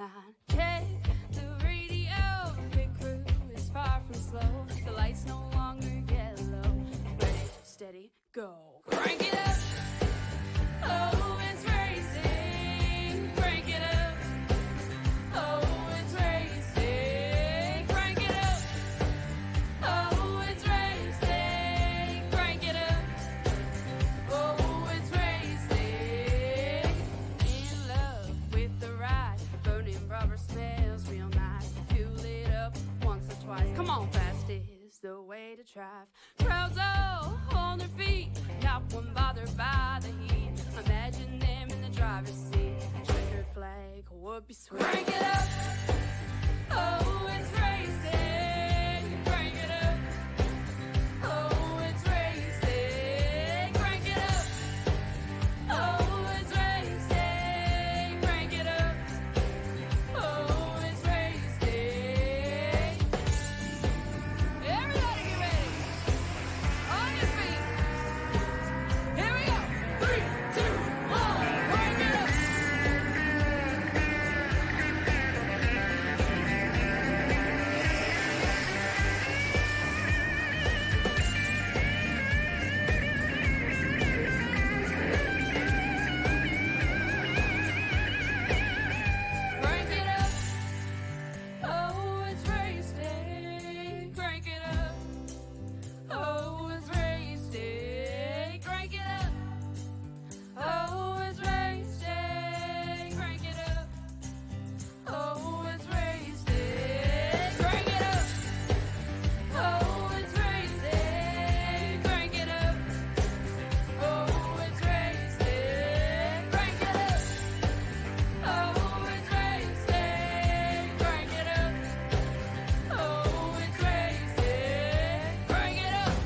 line. Check the radio, pit crew is far from slow. The lights no longer yellow. Ready, steady, go. Crank it up. Oh, it's racing. Crank it up. Oh, it's racing. Crank it up. Oh, it's racing. Crank it up. Oh, it's racing. In love with the ride. Burning rubber smells real nice. Fuel it up once or twice. Come on, fast is the way to drive. Crowds all on their feet, not one bothered by the heat. Imagine them in the driver's seat. Checkered flag would be sweet. Crank it up. Oh, it's racing. Crank it up. Oh, it's racing. Crank it up. Oh, it's racing. Crank it up. Oh, it's racing. Everybody get ready. On your feet. Here we go. 3, 2, 1. Crank it up. Crank it up. Oh, it's racing. Crank it up. Oh, it's racing. Crank it up. Oh, it's racing. Crank it up. Oh, it's racing. Crank it up. Oh, it's racing. Crank it up. Oh, it's racing. Crank it up. Oh, it's racing. Crank it up. Oh, it's racing. Crank it up.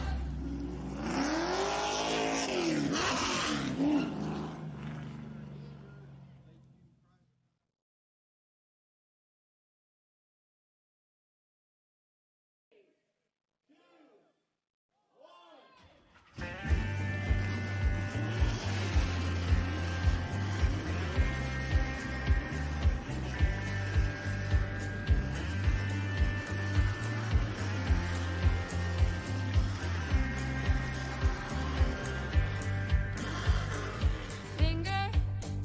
Finger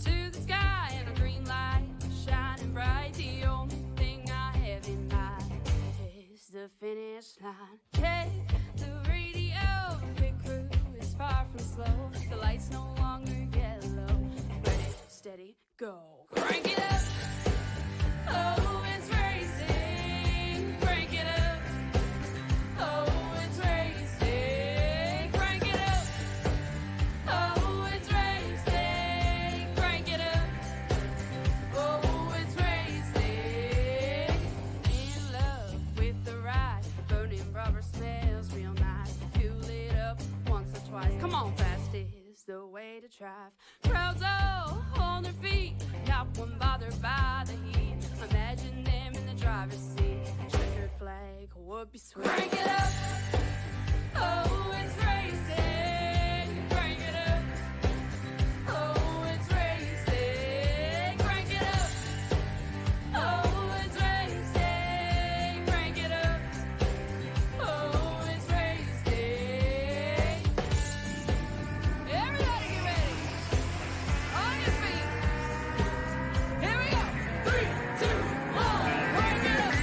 to the sky and a green light shining bright. The only thing I have in mind is the finish line. Check the radio, pit crew is far from slow. The lights no longer yellow. Ready, steady, go. Crank it up. Oh, it's racing. Crank it up. Oh, it's racing. Crank it up. Oh, it's racing. Crank it up. Oh, it's racing. In love with the ride. Burning rubber smells real nice. Fuel it up once or twice. Come on, fast is the way to drive. Crowds all on their feet, not one bothered by the heat. Imagine them in the driver's seat. Checkered flag would be sweet. Crank it up. Oh, it's racing. Crank it up. Oh, it's racing. Crank it up. Oh, it's racing. Crank it up. Oh, it's racing. Everybody get ready. On your feet. Here we go. 3, 2, 1. Crank it up.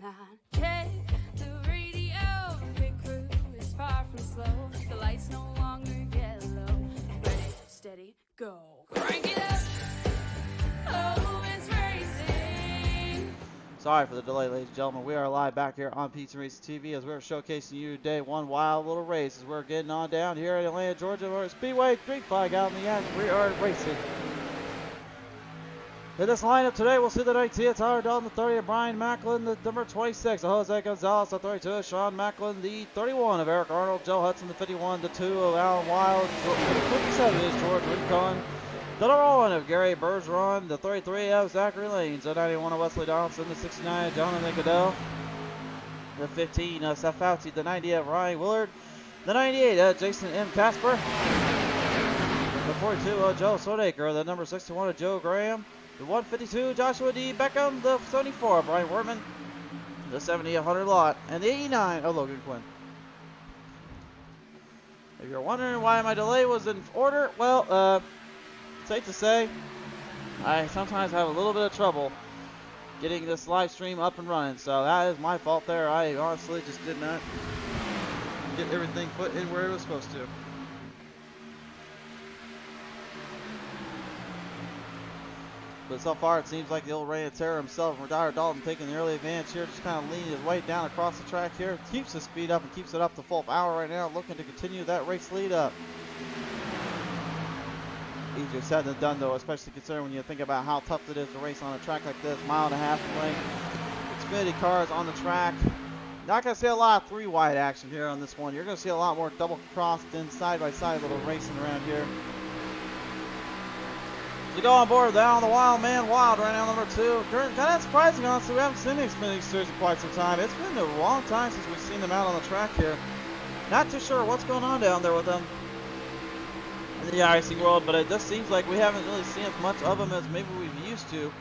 line. Check the radio, pit crew is far from slow. The lights no longer yellow. Ready, steady, go. Crank it up. Oh, it's racing. Sorry for the delay, ladies and gentlemen. We are live back here on Pizza Racing TV as we're showcasing you today one wild little race as we're getting on down here at Atlanta, Georgia, where Speedway, green flag out in the end. We are racing. In this lineup today, we'll see the 19, Tyler Dalton, the 30 of Brian Macklin, the number 26 of Jose Gonzalez, the 32 of Sean Macklin, the 31 of Eric Arnold, Joe Hudson, the 51, the 2 of Alan Wild, the 57 is George Rincon, the number 1 of Gary Bergeron, the 33 of Zachary Lanes, the 91 of Wesley Donaldson, the 69 of Jonathan Goodell, the 15 of Seth Fauci, the 90 of Ryan Willard, the 98 of Jason M. Casper, the 42 of Joe Sodaker, the number 61 of Joe Graham, the 152, Joshua D. Beckham, the 74, Brian Wortman, the 70 of Hunter Lott, and the 89 of Logan Quinn. If you're wondering why my delay was in order, well, safe to say, I sometimes have a little bit of trouble getting this live stream up and running, so that is my fault there. I honestly just did not get everything put in where it was supposed to. But so far, it seems like the old Reign of Terror himself, Tyler Dalton, taking the early advantage here, just kind of leaning his way down across the track here. Keeps his speed up and keeps it up to full power right now, looking to continue that race lead up. Easier said than done, though, especially considering when you think about how tough it is to race on a track like this, mile and a half length. Xfinity cars on the track. Not going to see a lot of three-wide action here on this one. You're going to see a lot more double-crossed and side-by-side little racing around here. To go on board down the Wild Man Wild right now, number 2. Kind of surprising, honestly. We haven't seen the Xfinity Series in quite some time. It's been a long time since we've seen them out on the track here. Not too sure what's going on down there with them in the racing world, but it just seems like we haven't really seen as much of them as maybe we've used to.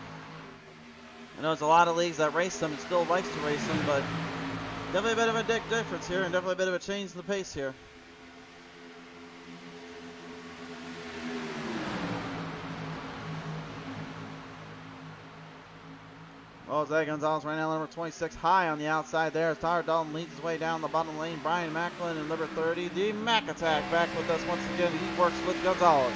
I know there's a lot of leagues that race them and still likes to race them, but definitely a bit of a difference here and definitely a bit of a change in the pace here. Jose Gonzalez right now, number 26, high on the outside there as Tyler Dalton leads his way down the bottom lane. Brian Macklin and number 30, the Mac Attack, back with us once again. He works with Gonzalez.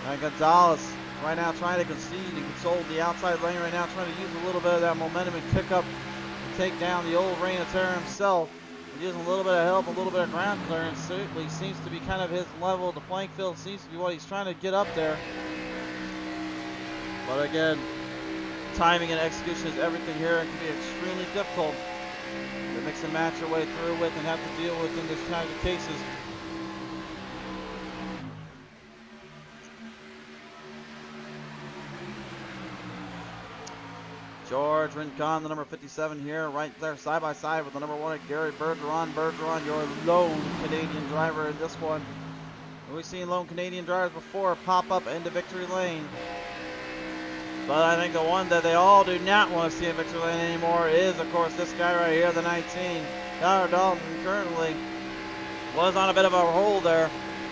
And Gonzalez right now trying to concede and console the outside lane right now, trying to use a little bit of that momentum and kick up to take down the old Reign of Terror himself. Using a little bit of help, a little bit of ground clearance, certainly seems to be kind of his level. The playing field seems to be what he's trying to get up there. But again, timing and execution is everything here and can be extremely difficult to mix and match your way through with and have to deal with in this kind of cases. George Rincon, the number 57 here, right there side by side with the number 1 Gary Bergeron. Bergeron, your lone Canadian driver in this one. We've seen lone Canadian drivers before pop up into victory lane. But I think the one that they all do not want to see in victory lane anymore is, of course, this guy right here, the 19. Tyler Dalton currently was on a bit of a roll there,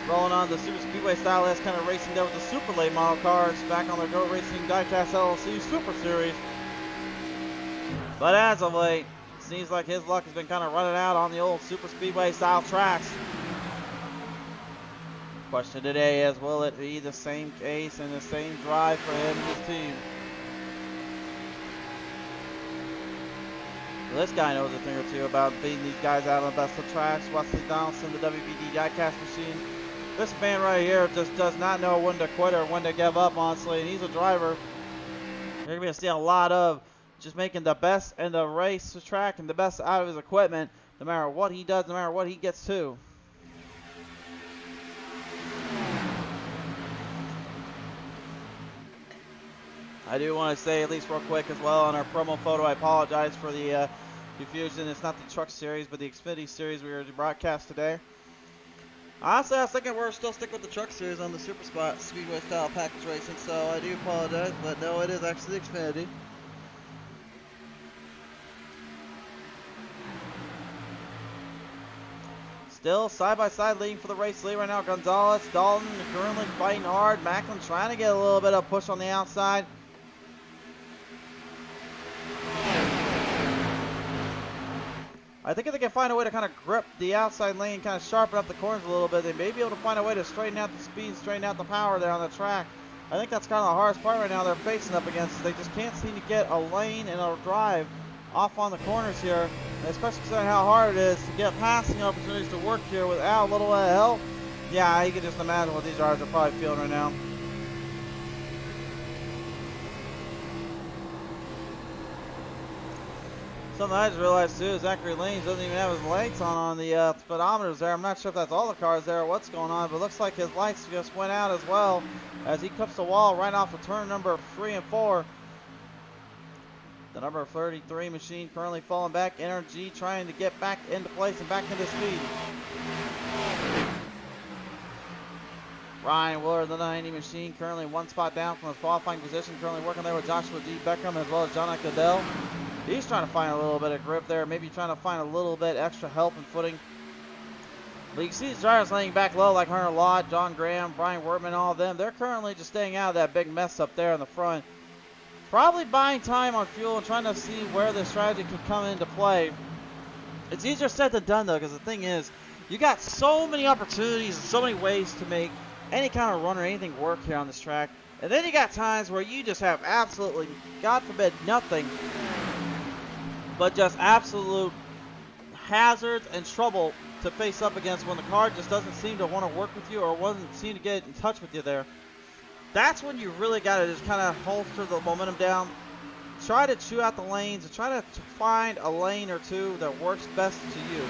rolling on the Super Speedway style as kind of racing there with the super late model cars back on the Go Racing Diecast LLC Super Series. But as of late, it seems like his luck has been kind of running out on the old Super Speedway style tracks. Question today is, will it be the same case and the same drive for him and his team? Well, this guy knows a thing or two about beating these guys out on the best of tracks. Wesley Donaldson, the WBD diecast machine. This man right here just does not know when to quit or when to give up, honestly. And he's a driver you're going to see a lot of, just making the best in the race track and the best out of his equipment, no matter what he does, no matter what he gets to. I do want to say, at least real quick as well, on our promo photo, I apologize for the confusion. It's not the Truck Series, but the Xfinity Series we were to broadcast today. Honestly, I was thinking we're still sticking with the Truck Series on the Super Spot Speedway style package racing, so I do apologize, but no, it is actually the Xfinity. Still side by side leading for the race lead right now. Gonzalez, Dalton currently fighting hard. Macklin trying to get a little bit of push on the outside. I think if they can find a way to kind of grip the outside lane, kind of sharpen up the corners a little bit, they may be able to find a way to straighten out the speed, straighten out the power there on the track. I think that's kind of the hardest part right now they're facing up against. They just can't seem to get a lane and a drive off on the corners here, and especially considering how hard it is to get passing opportunities to work here without a little bit of help. Yeah, you can just imagine what these drivers are probably feeling right now. Something I just realized too is Zachary Lanes doesn't even have his lights on the speedometers there. I'm not sure if that's all the cars there or what's going on, but it looks like his lights just went out as well as he cups the wall right off of turn number 3 and 4. The number 33 machine currently falling back. Energy trying to get back into place and back into speed. Ryan Willard, the 90 machine, currently one spot down from his qualifying position. Currently working there with Joshua D. Beckham as well as John Goodell. He's trying to find a little bit of grip there. Maybe trying to find a little bit extra help and footing. But you can see these drivers laying back low like Hunter Lott, John Graham, Brian Wortman, all of them. They're currently just staying out of that big mess up there in the front. Probably buying time on fuel and trying to see where the strategy can come into play. It's easier said than done though, because the thing is, you got so many opportunities and so many ways to make any kind of run or anything work here on this track. And then you got times where you just have absolutely, God forbid, nothing but just absolute hazards and trouble to face up against when the car just doesn't seem to want to work with you or doesn't seem to get in touch with you there. That's when you really got to just kind of holster the momentum down. Try to chew out the lanes and try to find a lane or two that works best to you.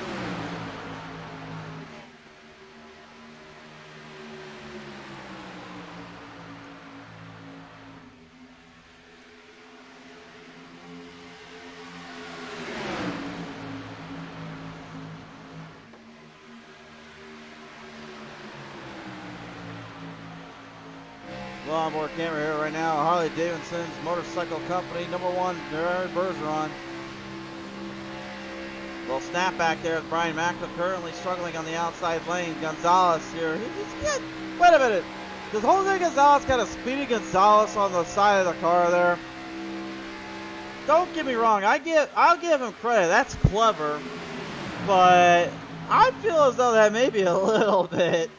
Onboard camera here right now. Harley Davidson's Motorcycle Company, number 1, Gary Bergeron. Little snap back there with Brian Macklin currently struggling on the outside lane. Gonzalez here. Wait a minute. Does Jose Gonzalez got a Speedy Gonzalez on the side of the car there? Don't get me wrong. I'll give him credit. That's clever. But I feel as though that may be a little bit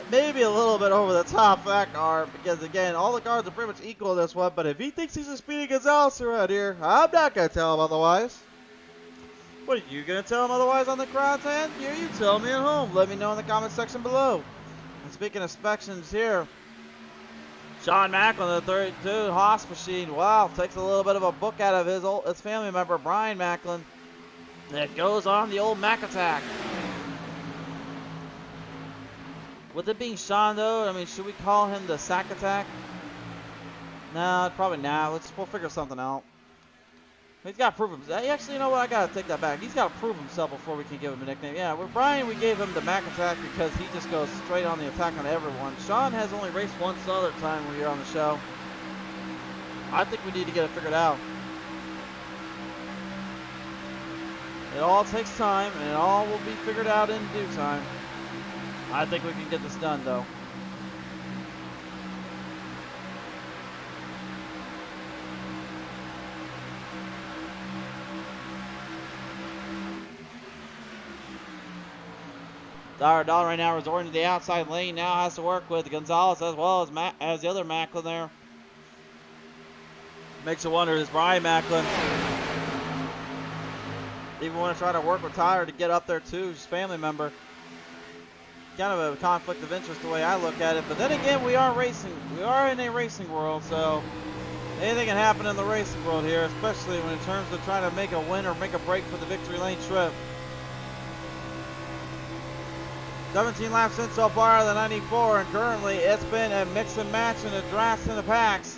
maybe a little bit over the top for that car, because again, all the cars are pretty much equal in this one, but if he thinks he's a Speedy Gonzalez around here, I'm not going to tell him otherwise. What are you going to tell him otherwise on the content? Here, you tell me at home. Let me know in the comment section below. And speaking of inspections here, Sean Macklin, the 32 Haas machine, wow, takes a little bit of a book out of his family member, Brian Macklin. That goes on the old Mac attack. With it being Sean though, I mean, should we call him the Sack Attack? No, probably not. We'll figure something out. He's got to prove himself. Actually, you know what? I got to take that back. He's got to prove himself before we can give him a nickname. Yeah, with Brian, we gave him the Mac Attack because he just goes straight on the attack on everyone. Sean has only raced once other time when you're on the show. I think we need to get it figured out. It all takes time, and it all will be figured out in due time. I think we can get this done, though. Dollar right now resorting to the outside lane. Now has to work with Gonzalez as well as the other Macklin there. Makes you wonder, is Brian Macklin even want to try to work with Tyler to get up there too, his family member? Kind of a conflict of interest the way I look at it, but then again, we are racing. We are in a racing world, so anything can happen in the racing world here, especially when in terms of trying to make a win or make a break for the victory lane trip. 17 laps in so far, the 94, and currently it's been a mix and match in the drafts and the packs.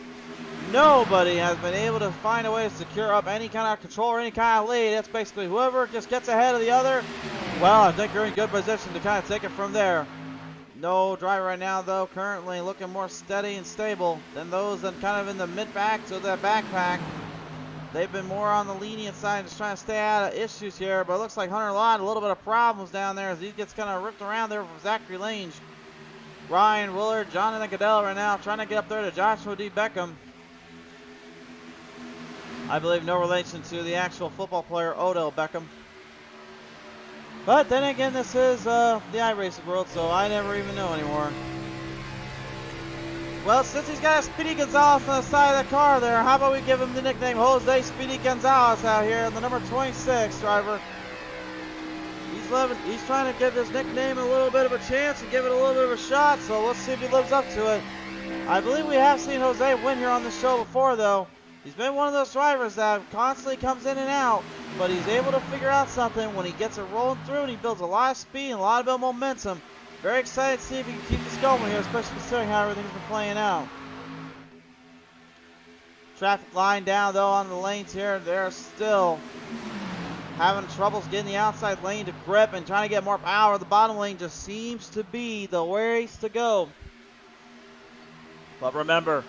Nobody has been able to find a way to secure up any kind of control or any kind of lead. It's basically whoever just gets ahead of the other. Well, I think you're in good position to kind of take it from there. No driver right now, though, currently looking more steady and stable than those that kind of in the mid-pack to the backpack. they've been more on the lenient side, just trying to stay out of issues here. But it looks like Hunter Lott, a little bit of problems down there as he gets kind of ripped around there from Zachary Lange. Ryan Willard, Jonathan Goodell right now trying to get up there to Joshua D. Beckham. I believe no relation to the actual football player Odell Beckham. But then again, this is the iRacing world, so I never even know anymore. Well, since he's got Speedy Gonzalez on the side of the car there, how about we give him the nickname Jose Speedy Gonzalez out here, the number 26 driver. He's trying to give his nickname a little bit of a chance and give it a little bit of a shot, so let's see if he lives up to it. I believe we have seen Jose win here on the show before, though. He's been one of those drivers that constantly comes in and out, but he's able to figure out something when he gets it rolling through and he builds a lot of speed and a lot of momentum. Very excited to see if he can keep this going here, especially considering how everything's been playing out. Traffic line down, though, on the lanes here. They're still having troubles getting the outside lane to grip and trying to get more power. The bottom lane just seems to be the ways to go. But remember,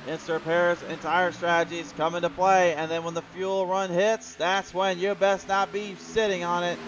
instant repairs and tire strategies come into play, and then when the fuel run hits, that's when you best not be sitting on it.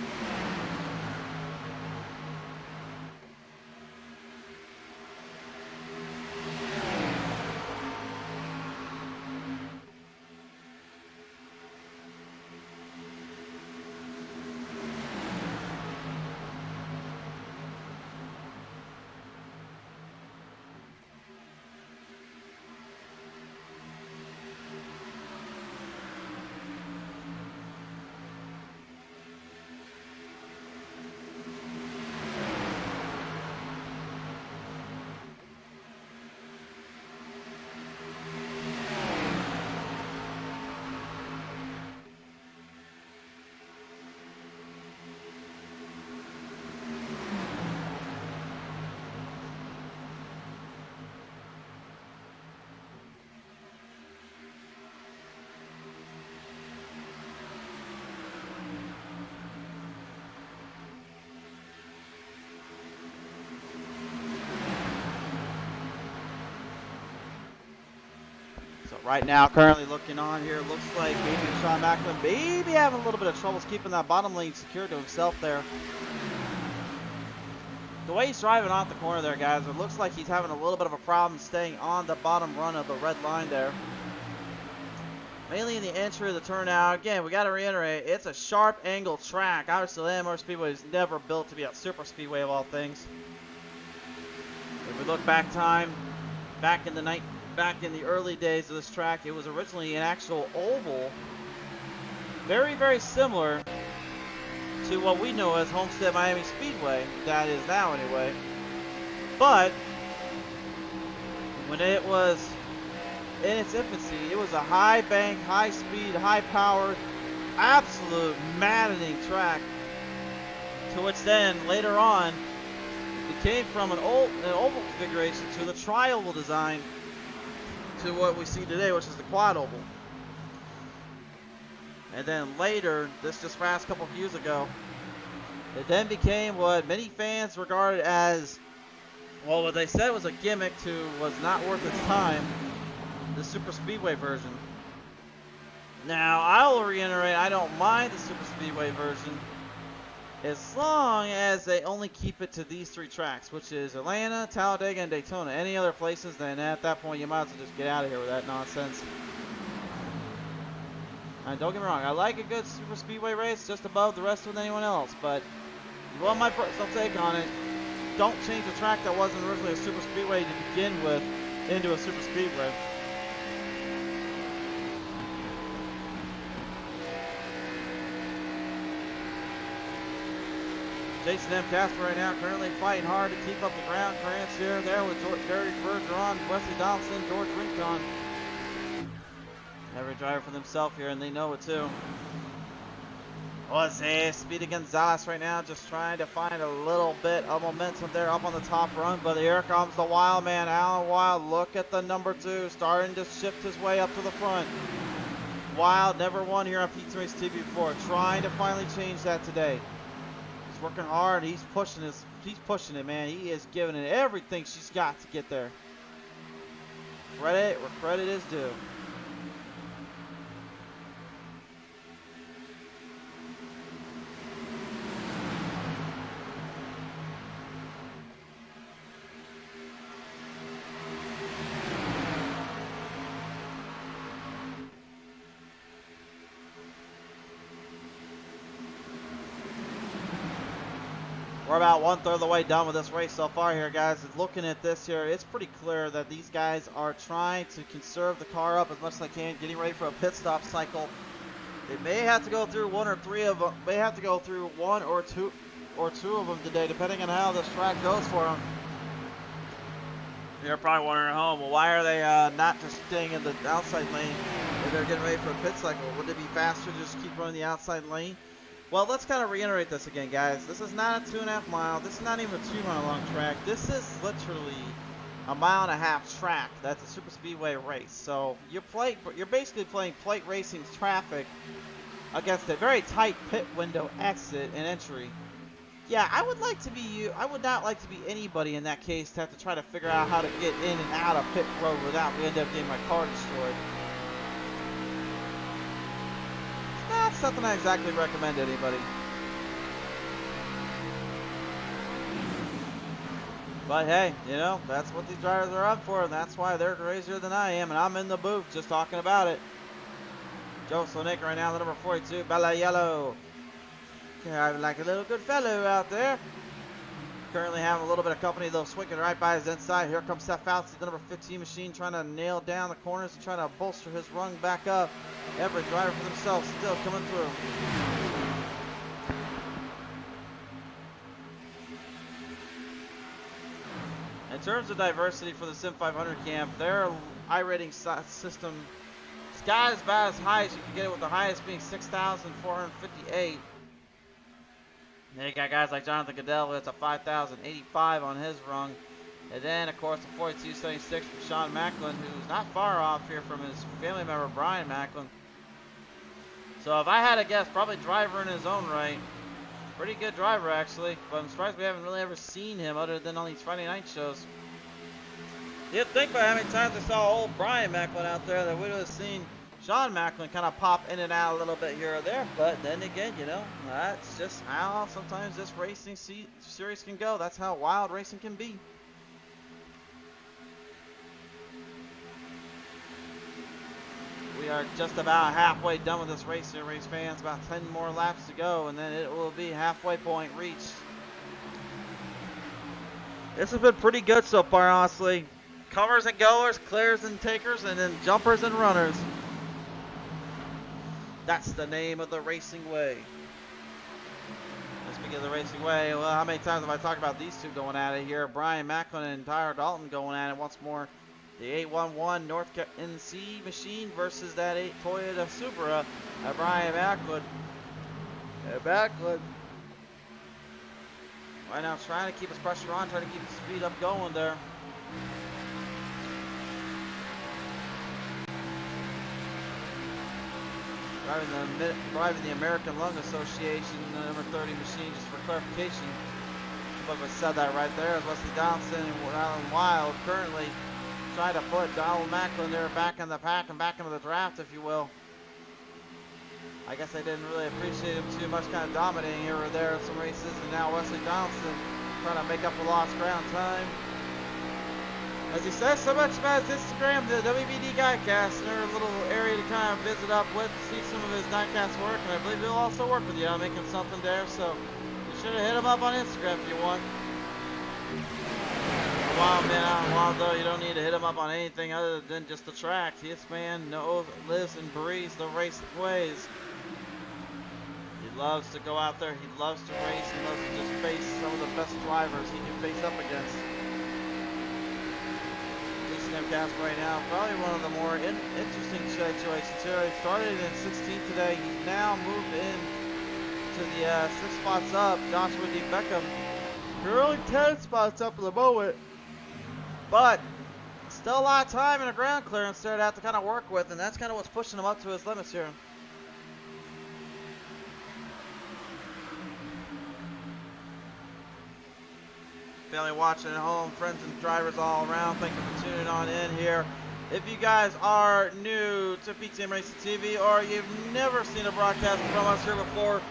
Right now, currently looking on here, looks like maybe Sean Macklin maybe having a little bit of troubles keeping that bottom lane secure to himself there. The way he's driving off the corner there, guys, it looks like he's having a little bit of a problem staying on the bottom run of the red line there. Mainly in the entry of the turnout. Again, we got to reiterate, it's a sharp angle track. Obviously, Land Motor Speedway is never built to be a super speedway of all things. If we look back time, back in the early days of this track, it was originally an actual oval. Very, very similar to what we know as Homestead Miami Speedway. That is now, anyway. But when it was in its infancy, it was a high bank, high speed, high powered, absolute maddening track. To which then, later on, it came from an oval configuration to the tri-oval design, to what we see today, which is the quad oval. And then later, this just past couple of years ago, it then became what many fans regarded as, well, what they said was a gimmick to was not worth its time, the super speedway version. Now, I will reiterate, I don't mind the super speedway version as long as they only keep it to these three tracks, which is Atlanta, Talladega, and Daytona. Any other places, then at that point you might as well just get out of here with that nonsense. And don't get me wrong, I like a good super speedway race just above the rest of anyone else, but you want my personal take on it, don't change a track that wasn't originally a super speedway to begin with into a super speedway. Jason M. Casper right now currently fighting hard to keep up the ground clearance here. There with Derek Bergeron, Wesley Donaldson, George Rincon. Every driver for themselves here, and they know it too. Jose Speedy Gonzalez right now just trying to find a little bit of momentum there up on the top run. But here comes the Wild man, Alan Wild. Look at the number 2 starting to shift his way up to the front. Wild never won here on Pete Race TV before. Trying to finally change that today. Working hard, he's pushing it, man. He is giving it everything she's got to get there. Credit where credit is due. We're about 1/3 of the way done with this race so far here, guys. Looking at this here, it's pretty clear that these guys are trying to conserve the car up as much as they can, getting ready for a pit stop cycle. They may have to go through one or two of them today, depending on how this track goes for them. You're probably wondering at home, well, why are they not just staying in the outside lane if they're getting ready for a pit cycle? Wouldn't it be faster to just keep running the outside lane? Well, let's kind of reiterate this again, guys. This is not a 2.5 mile. This is not even a 2 mile long track. This is literally a 1.5 mile track. That's a super speedway race. So you're basically playing plate racing traffic against a very tight pit window exit and entry. Yeah, I would not like to be anybody in that case to have to try to figure out how to get in and out of pit road without we end up getting my car destroyed. Not something I exactly recommend to anybody. But hey, you know, that's what these drivers are up for, and that's why they're crazier than I am, and I'm in the booth just talking about it. Joe Sonic right now, the number 42, Bella Yellow. Driving like a little good fellow out there. Currently having a little bit of company, though, swinging right by his inside. Here comes Seth Fauci, the number 15 machine, trying to nail down the corners and trying to bolster his run back up. Every driver for themselves still coming through. In terms of diversity for the Sim 500 camp, their iRating system sky is about as high as you can get it, with the highest being 6,458. Then you got guys like Jonathan Goodell, that's a 5,085 on his rung. And then, of course, the 4276 from Sean Macklin, who's not far off here from his family member, Brian Macklin. So if I had to guess, probably driver in his own right. Pretty good driver, actually. But I'm surprised we haven't really ever seen him other than on these Friday night shows. You'd think by how many times I saw old Brian Macklin out there that we would have seen Sean Macklin kind of pop in and out a little bit here or there. But then again, you know, that's just how sometimes this racing series can go. That's how wild racing can be. We are just about halfway done with this race here, race fans. About 10 more laps to go, and then it will be halfway point reached. This has been pretty good so far, honestly. Comers and goers, clears and takers, and then jumpers and runners. That's the name of the racing way. Speaking of the racing way, well, how many times have I talked about these two going at it here? Brian Macklin and Tyler Dalton going at it once more. The 811 North NC machine versus that 8 Toyota Supra at Brian Macklin. Macklin. Right now trying to keep his pressure on, trying to keep the speed up going there. Driving the American Lung Association, the number 30 machine, just for clarification. But I said that right there is Wesley Donaldson and Alan Wild currently trying to put Donald Macklin there back in the pack and back into the draft, if you will. I guess I didn't really appreciate him too much, kind of dominating here or there in some races, and now Wesley Donaldson trying to make up for lost ground time. As he says so much about his Instagram, the WBD Guidecast, another little area to kind of visit up with, see some of his diecast work, and I believe he'll also work with you on making something there, so you should have hit him up on Instagram if you want. Wild man out in Wild, though, you don't need to hit him up on anything other than just the track. This man knows, lives and breathes the racing ways. He loves to go out there, he loves to race, he loves to just face some of the best drivers he can face up against. Cast right now, probably one of the more interesting situations here. He started in 16th today. He's now moved in to the 6 spots up. Joshua D. Beckham, you're only 10 spots up at the moment, but still a lot of time in a ground clearance there to have to kind of work with, and that's kind of what's pushing him up to his limits here. Family watching at home, friends and drivers all around, thank you for tuning on in here. If you guys are new to PTM Racing TV or you've never seen a broadcast from us here before,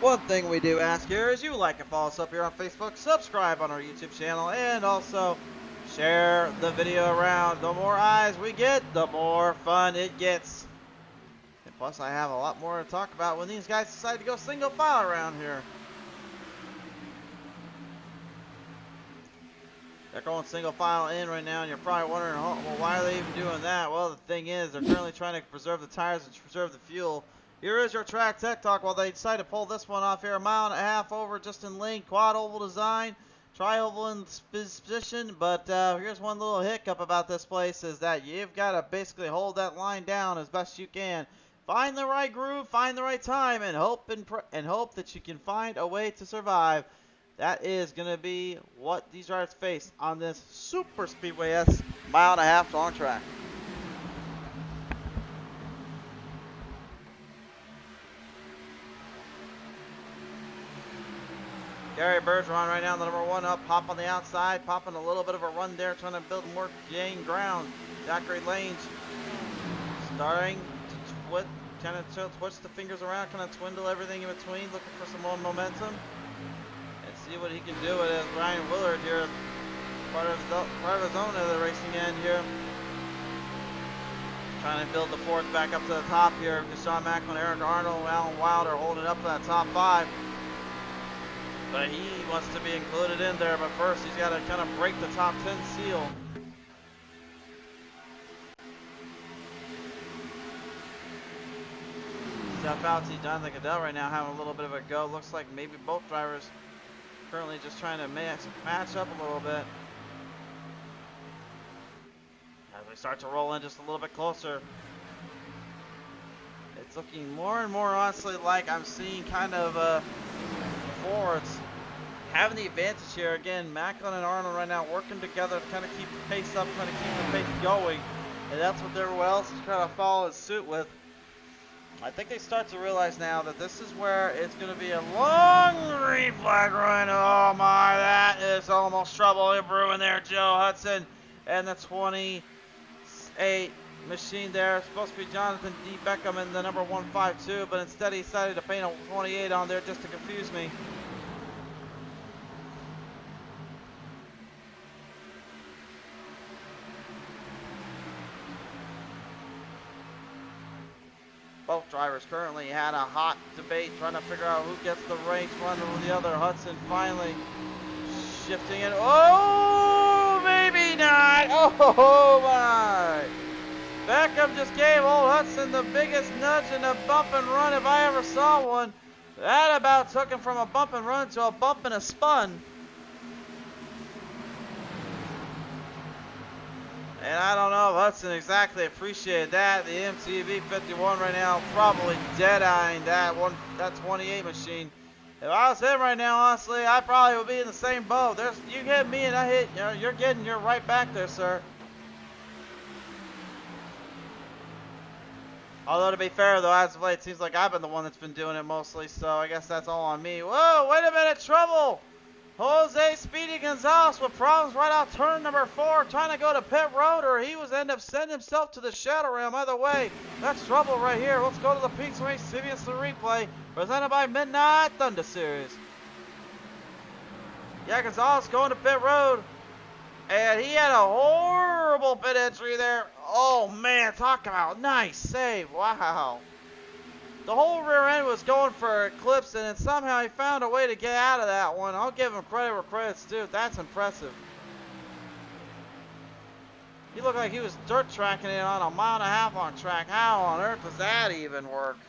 one thing we do ask here is you like and follow us up here on Facebook, subscribe on our YouTube channel, and also share the video around. The more eyes we get, the more fun it gets. And plus, I have a lot more to talk about when these guys decide to go single file around here. They're going single file in right now, and you're probably wondering, oh, well, why are they even doing that? Well, the thing is, they're currently trying to preserve the tires and preserve the fuel. Here is your track tech talk while they decide to pull this one off here. 1.5 miles over just in length, quad oval design, tri-oval in position. But here's one little hiccup about this place is that you've got to basically hold that line down as best you can. Find the right groove, find the right time, and hope that you can find a way to survive. That is going to be what these drivers face on this Super Speedway S 1.5 mile long track. Gary Bergeron right now, the number 1 up, pop on the outside, popping a little bit of a run there, trying to build more gain ground. Zachary Lange starting to kind of twitch the fingers around, kind of twindle everything in between, looking for some more momentum. And see what he can do with it. Ryan Willard here, part of his own of the racing end here. Trying to build the fourth back up to the top here. Deshaun Macklin, Eric Arnold, Alan Wilder holding up to that top 5. But he wants to be included in there, but first he's got to kind of break the top 10 seal. Steph Fauci, Jonathan Goodell right now having a little bit of a go. Looks like maybe both drivers currently just trying to match up a little bit. As we start to roll in just a little bit closer. It's looking more and more honestly like I'm seeing kind of Fords having the advantage here. Again, Macklin and Arnold right now working together to kind of keep the pace up, kind of keep the pace going. And that's what everyone else is trying to follow suit with. I think they start to realize now that this is where it's going to be a long green flag run. Oh my, that is almost trouble brewing there. Joe Hudson and the 28 machine there. It's supposed to be Jonathan D. Beckham in the number 152, but instead he decided to paint a 28 on there just to confuse me. Both drivers currently had a hot debate trying to figure out who gets the race run over the other. Hudson finally shifting it. Oh, maybe not. Oh my. Beckham just gave old Hudson the biggest nudge in a bump and run if I ever saw one. That about took him from a bump and run to a bump and a spun. And I don't know if Hudson exactly appreciated that. The MTV 51 right now probably dead-eyeing that 28 machine. If I was him right now, honestly, I probably would be in the same boat. You hit me and I hit, you're right back there, sir. Although to be fair though, as of late, it seems like I've been the one that's been doing it mostly, so I guess that's all on me. Whoa, wait a minute, trouble! Jose Speedy Gonzalez with problems right out turn number 4, trying to go to pit road, or he was end up sending himself to the shadow realm. Either way, that's trouble right here. Let's go to the Peaks Race CBS the replay, presented by Midnight Thunder Series. Yeah, Gonzalez going to pit road, and he had a horrible pit entry there. Oh man, talk about nice save! Wow. The whole rear end was going for Eclipse, and then somehow he found a way to get out of that one. I'll give him credit where credit's due. That's impressive. He looked like he was dirt tracking it on a 1.5 mile long track. How on earth does that even work?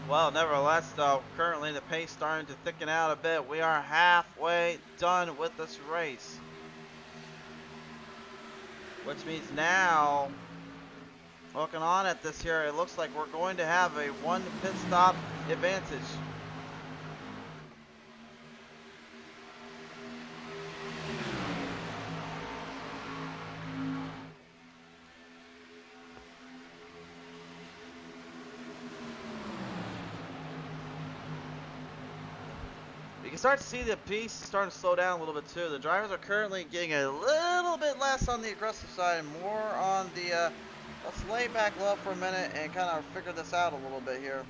Well, nevertheless, though, currently the pace starting to thicken out a bit. We are halfway done with this race. Which means now, looking on at this here, it looks like we're going to have a 1 pit stop advantage. You can start to see the pace starting to slow down a little bit too. The drivers are currently getting a little bit less on the aggressive side and more on the, let's lay back low for a minute and kind of figure this out a little bit here.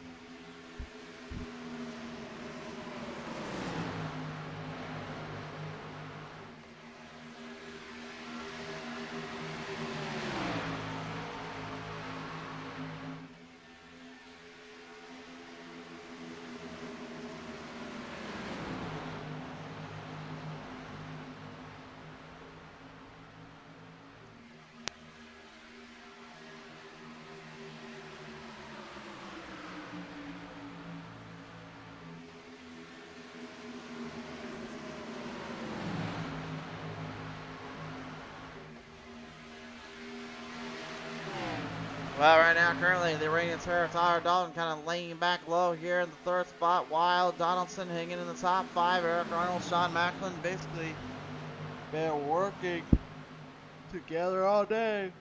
Well, right now, currently, the reigning terror, Tyler Dalton, kind of laying back low here in the third spot. Wild Donaldson hanging in the top 5. Eric Arnold, Sean Macklin, basically been working together all day.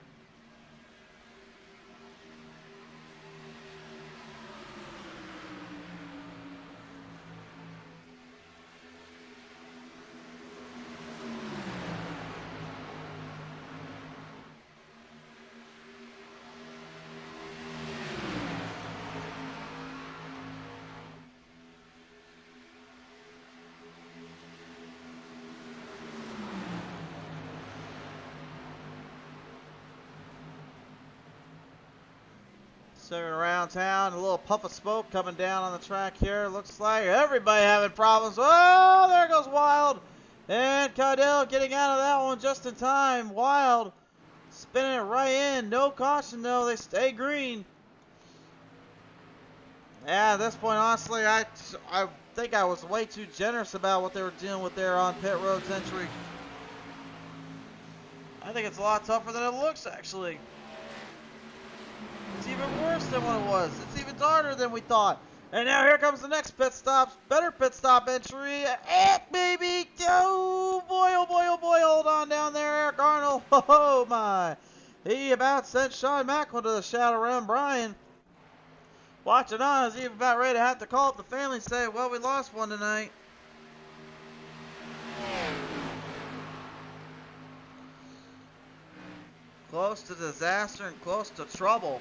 Swimming around town, a little puff of smoke coming down on the track here. Looks like everybody having problems. Oh, there goes Wild. And Cadell getting out of that one just in time. Wild spinning it right in. No caution though. They stay green. Yeah, at this point, honestly, I think I was way too generous about what they were dealing with there on pit road's entry. I think it's a lot tougher than it looks, actually. It's even worse than what it was. It's even harder than we thought. And now here comes the next pit stop. Better pit stop entry. Baby. Oh, boy, oh, boy, oh, boy. Hold on down there, Eric Arnold. Oh, my. He about sent Sean Macklin to the shadow round. Brian watching on as he about ready to have to call up the family and say, well, we lost one tonight. Close to disaster and close to trouble.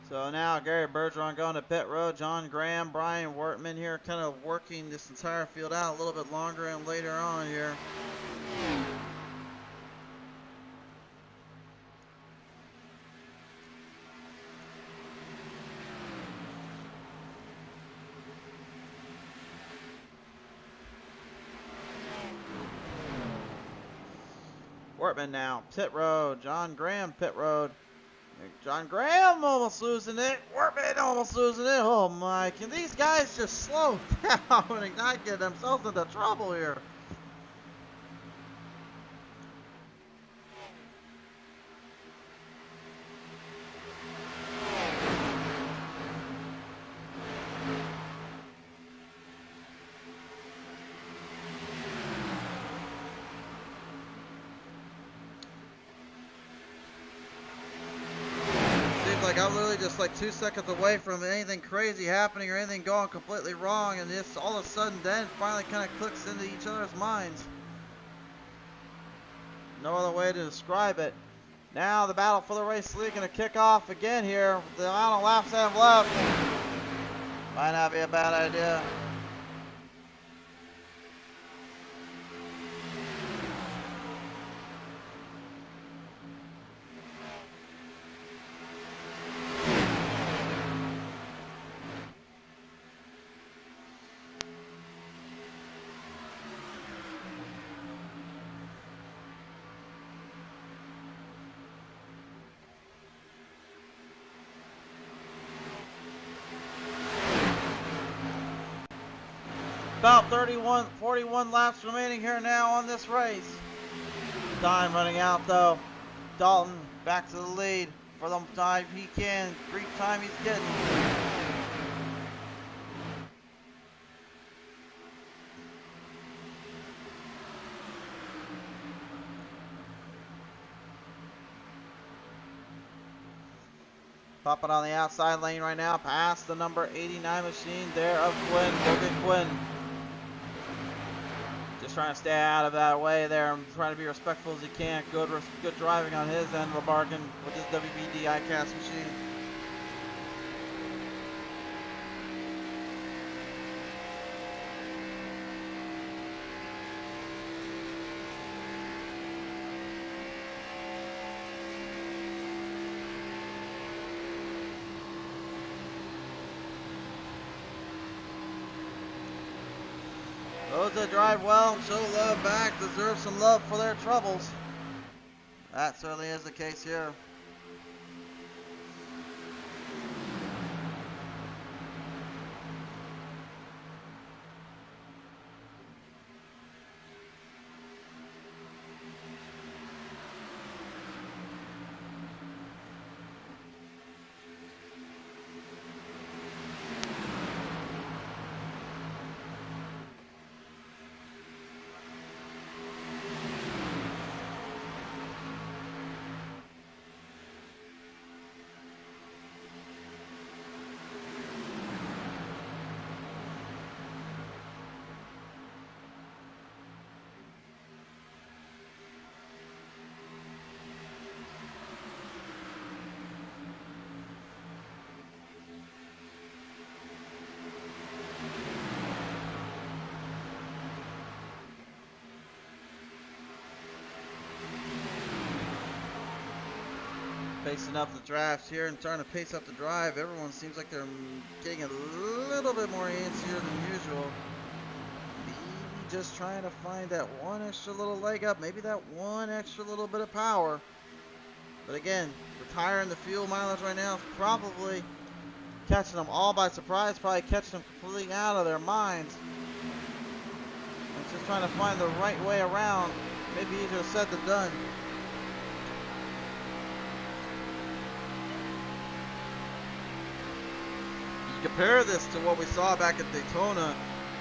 So now Gary Bergeron going to pit road. John Graham, Brian Wortman here kind of working this entire field out a little bit longer and later on here. Wortman now, pit road. John Graham, pit road. John Graham almost losing it. Wortman almost losing it. Oh my, can these guys just slow down and not get themselves into trouble here? Like I'm literally just like 2 seconds away from anything crazy happening or anything going completely wrong, and this all of a sudden then finally kind of clicks into each other's minds. No other way to describe it. Now the battle for the race lead going to kick off again here. The amount of laps they have left might not be a bad idea. About 41 laps remaining here now on this race. Time running out though. Dalton back to the lead for the time he can. Brief time he's getting. Popping on the outside lane right now, past the number 89 machine there of Quinn. Logan Quinn. Just trying to stay out of that way there and trying to be respectful as he can. Good driving on his end of the bargain with his WBD ICAST machine. Those that drive well and show love back deserve some love for their troubles. That certainly is the case here. Pacing up the drafts here and trying to pace up the drive. Everyone seems like they're getting a little bit more antsier than usual. Maybe just trying to find that one extra little leg up, maybe that one extra little bit of power. But again, the tire and the fuel mileage right now is probably catching them all by surprise, probably catching them completely out of their minds. And just trying to find the right way around. Maybe easier said than done. Compare this to what we saw back at Daytona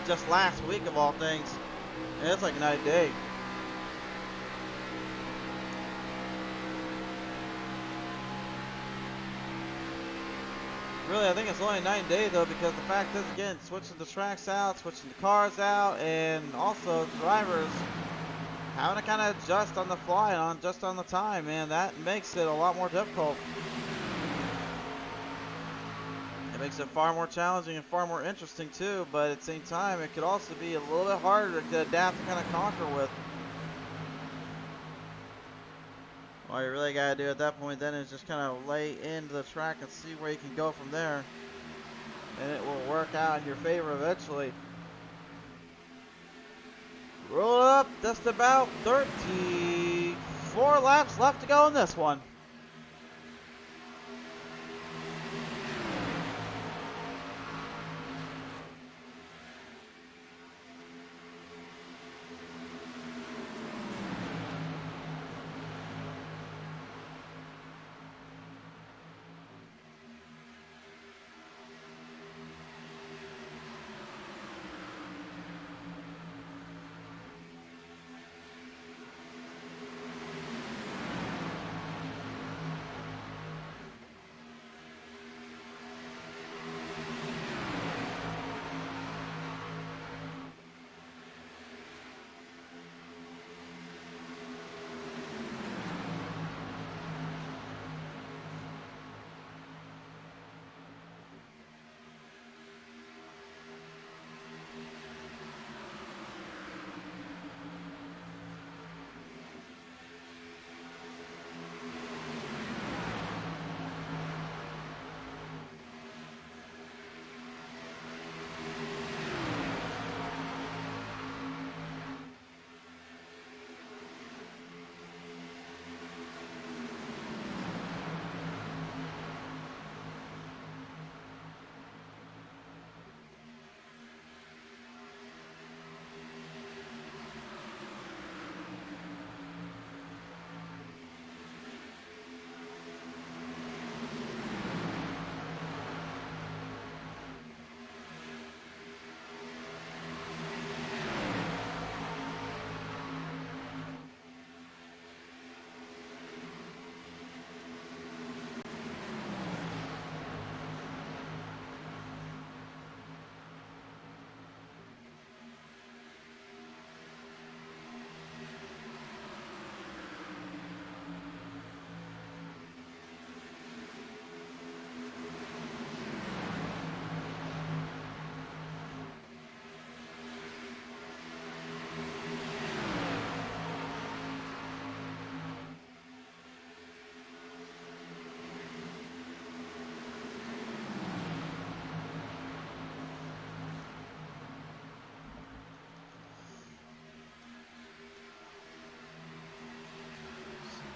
just last week of all things, and it's like night and day. Really, I think it's only night and day though, because the fact is, again, switching the tracks out, switching the cars out, and also drivers having to kind of adjust on the fly and on just on the time, man, that makes it a lot more difficult. It makes it far more challenging and far more interesting too, but at the same time, it could also be a little bit harder to adapt and kind of conquer with. All you really got to do at that point then is just kind of lay into the track and see where you can go from there. And it will work out in your favor eventually. Roll up, just about 34 laps left to go in this one.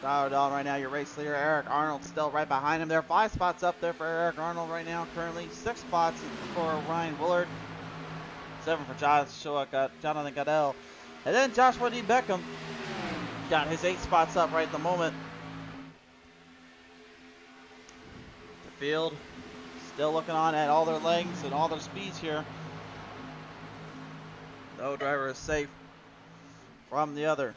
Dialed on right now, your race leader, Eric Arnold, still right behind him there. 5 spots up there for Eric Arnold right now, currently. 6 spots for Ryan Willard. 7 for Jonathan Goodell. And then Joshua D. Beckham got his 8 spots up right at the moment. The field still looking on at all their legs and all their speeds here. No driver is safe from the other.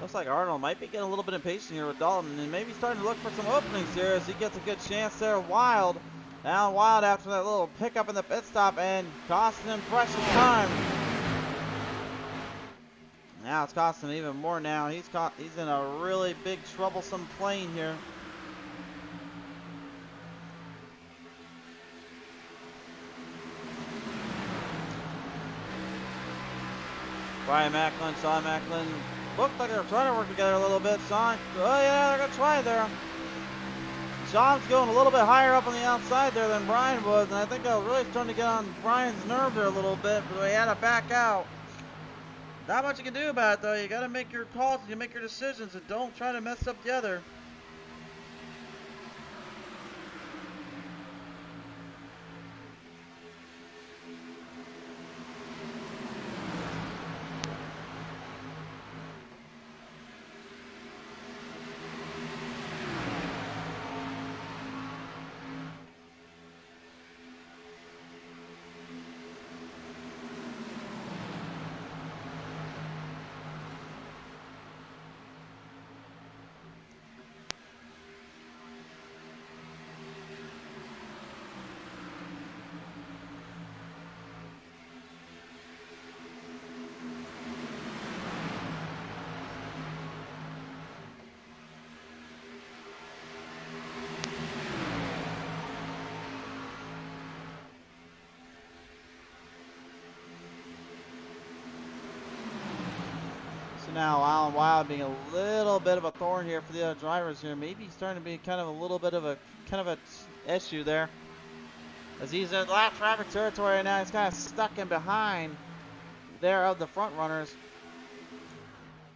Looks like Arnold might be getting a little bit impatient here with Dalton and maybe starting to look for some openings here as he gets a good chance there. Wild. Now Wild after that little pickup in the pit stop and costing him precious time. Now it's costing him even more now. He's in a really big troublesome plane here. Brian Macklin, Sean Macklin. Looked like they were trying to work together a little bit. Sean, oh yeah, they're going to try there. Sean's going a little bit higher up on the outside there than Brian was, and I think that was really starting to get on Brian's nerve there a little bit, but he had to back out. Not much you can do about it, though. You got to make your calls and you make your decisions, and don't try to mess up the other. Now Alan Wild being a little bit of a thorn here for the other drivers here. Maybe he's starting to be kind of a little bit of a issue there. As he's in lap traffic territory now, he's kind of stuck in behind there of the front runners.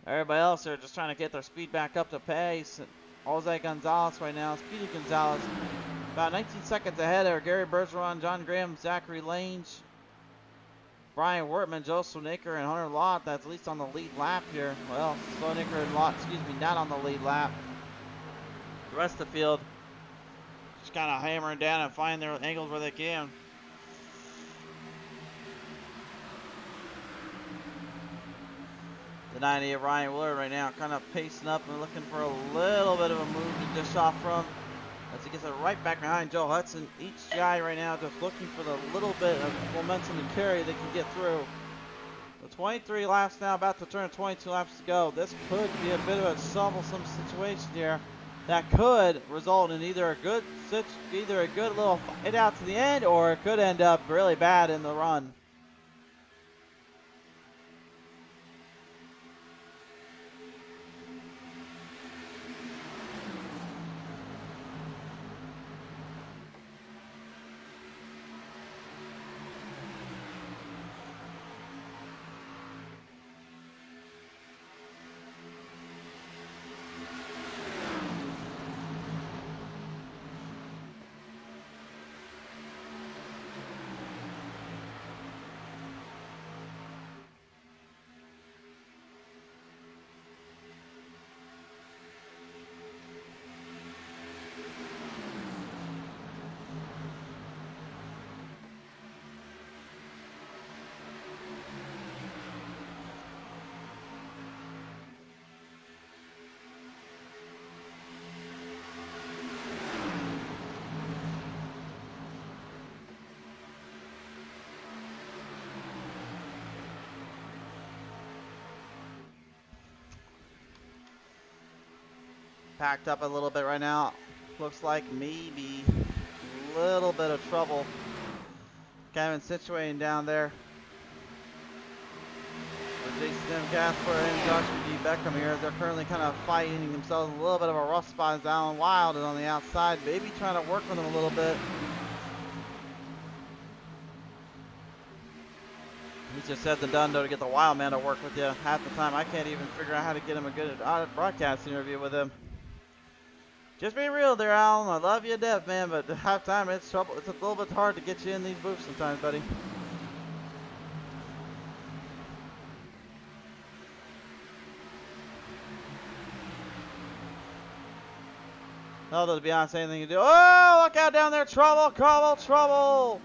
Everybody else are just trying to get their speed back up to pace. Jose Gonzalez right now, Speedy Gonzalez, about 19 seconds ahead there. Gary Bergeron, John Graham, Zachary Lange, Brian Wortman, Joe Slonaker, and Hunter Lott. That's at least on the lead lap here. Well, Slonaker and Lott, not on the lead lap. The rest of the field just kind of hammering down and finding their angles where they can. The 90 of Ryan Willard right now kind of pacing up and looking for a little bit of a move to dish off from. As he gets it right back behind Joe Hudson. Each guy right now just looking for the little bit of momentum to carry they can get through. The 23 laps now, about to turn 22 laps to go. This could be a bit of a troublesome situation here that could result in either a good little fight out to the end, or it could end up really bad in the run. Packed up a little bit right now. Looks like maybe a little bit of trouble kind of situating down there. Jason Casper and Joshua D. Beckham here. They're currently kind of fighting themselves a little bit of a rough spot as Alan Wild is on the outside, maybe trying to work with them a little bit. Easier said than done, though, to get the Wild Man to work with you. Half the time, I can't even figure out how to get him a good broadcast interview with him. Just be real there, Alan. I love you to death, man, but half time it's trouble. It's a little bit hard to get you in these booths sometimes, buddy. No, to be honest, anything you do. Oh, look out down there. Trouble, trouble, trouble.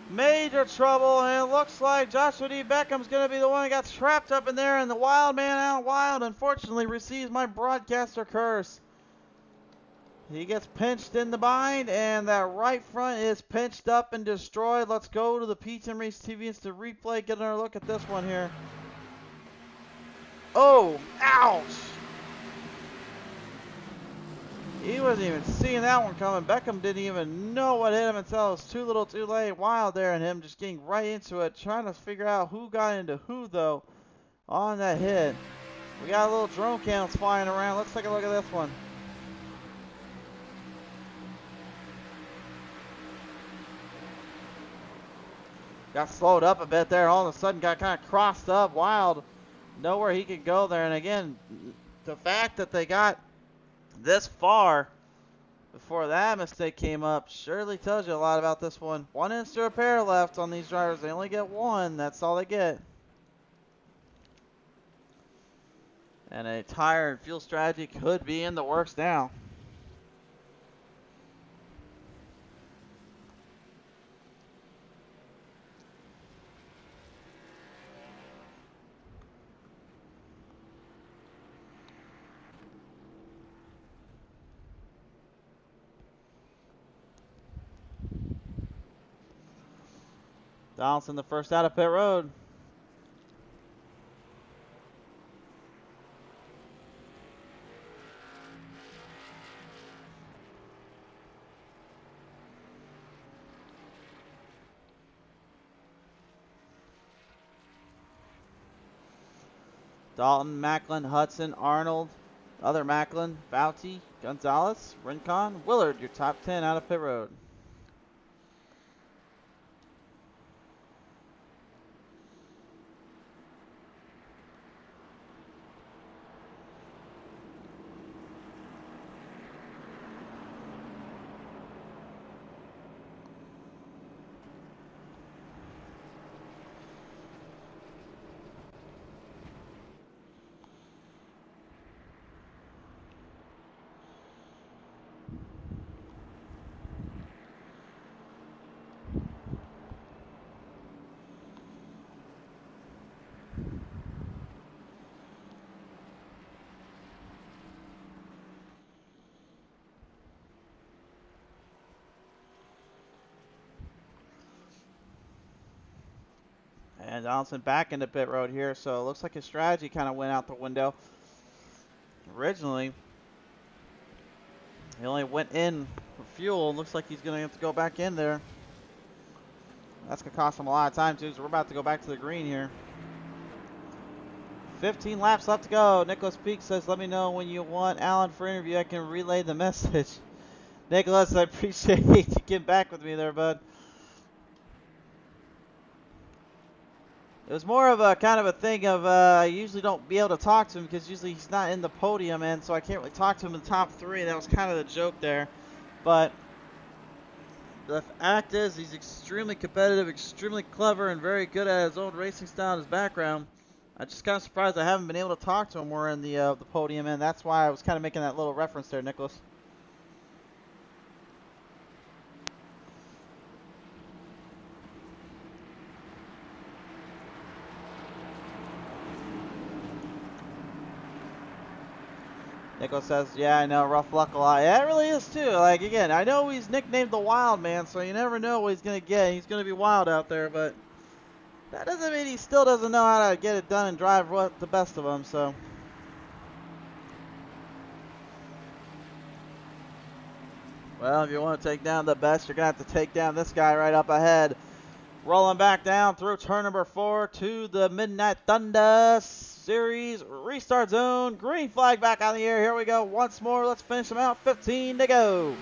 Major trouble. And it looks like Joshua D. Beckham's going to be the one that got trapped up in there. And the Wild Man out wild, unfortunately, receives my broadcaster curse. He gets pinched in the bind, and that right front is pinched up and destroyed. Let's go to the P10 Race TV Instant Replay. Get another look at this one here. Oh, ouch. He wasn't even seeing that one coming. Beckham didn't even know what hit him until it was too little too late. Wild there and him just getting right into it. Trying to figure out who got into who, though, on that hit. We got a little drone cams flying around. Let's take a look at this one. Got slowed up a bit there. All of a sudden got kind of crossed up. Wild. Nowhere he could go there. And again, the fact that they got this far before that mistake came up surely tells you a lot about this one. 1 inch to repair left on these drivers. They only get one. That's all they get. And a tire and fuel strategy could be in the works now. Donaldson the first out of pit road. Dalton, Macklin, Hudson, Arnold, other Macklin, Bouty, Gonzalez, Rincon, Willard, your top 10 out of pit road. And Donaldson back into pit road here, so it looks like his strategy kind of went out the window. Originally, he only went in for fuel. Looks like he's going to have to go back in there. That's going to cost him a lot of time, too, so we're about to go back to the green here. 15 laps left to go. Nicholas Peak says, let me know when you want Alan for interview. I can relay the message. Nicholas, I appreciate you getting back with me there, bud. It was more of a kind of a thing of I usually don't be able to talk to him because usually he's not in the podium, and so I can't really talk to him in the top 3. That was kind of the joke there. But the fact is he's extremely competitive, extremely clever, and very good at his own racing style and his background. I'm just kind of surprised I haven't been able to talk to him more in the podium, and that's why I was kind of making that little reference there, Nicholas. Nicholas says, yeah, I know, rough luck a lot. Yeah, it really is, too. Like, again, I know he's nicknamed the Wild Man, so you never know what he's going to get. He's going to be wild out there, but that doesn't mean he still doesn't know how to get it done and drive the best of them, so. Well, if you want to take down the best, you're going to have to take down this guy right up ahead. Rolling back down through turn number 4 to the Midnight Thunder Series restart zone. Green flag back on the air. Here we go once more. Let's finish them out. 15 to go.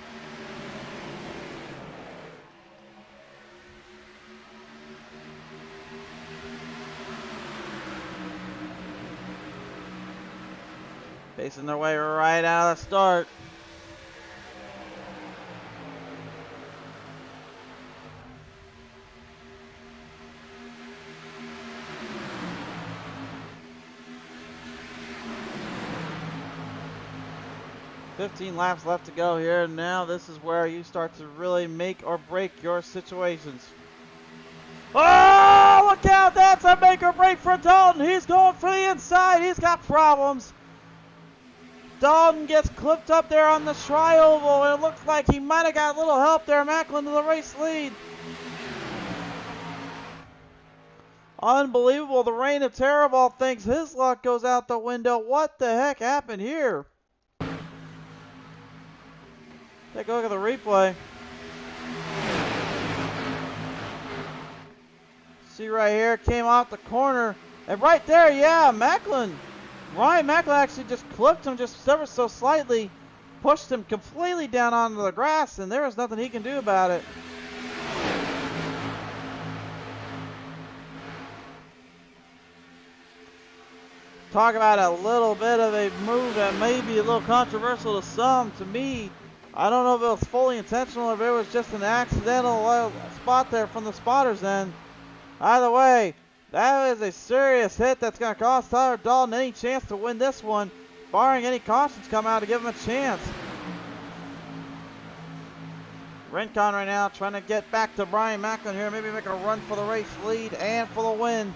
Facing their way right out of the start. $15 laps left to go here. Now this is where you start to really make or break your situations. Oh, look out! That's a make or break for Dalton. He's going for the inside. He's got problems. Dalton gets clipped up there on the tri-oval, and it looks like he might have got a little help there. Macklin to the race lead. Unbelievable. The reign of terrible thinks his luck goes out the window. What the heck happened here? Take a look at the replay. See right here, came off the corner. And right there, yeah, Ryan Macklin actually just clipped him just ever so slightly. Pushed him completely down onto the grass, and there was nothing he can do about it. Talk about a little bit of a move that may be a little controversial to some. To me, I don't know if it was fully intentional or if it was just an accidental spot there from the spotter's end. Either way, that is a serious hit that's going to cost Tyler Dalton any chance to win this one, barring any cautions come out to give him a chance. Rincon right now trying to get back to Brian Macklin here, maybe make a run for the race lead and for the win.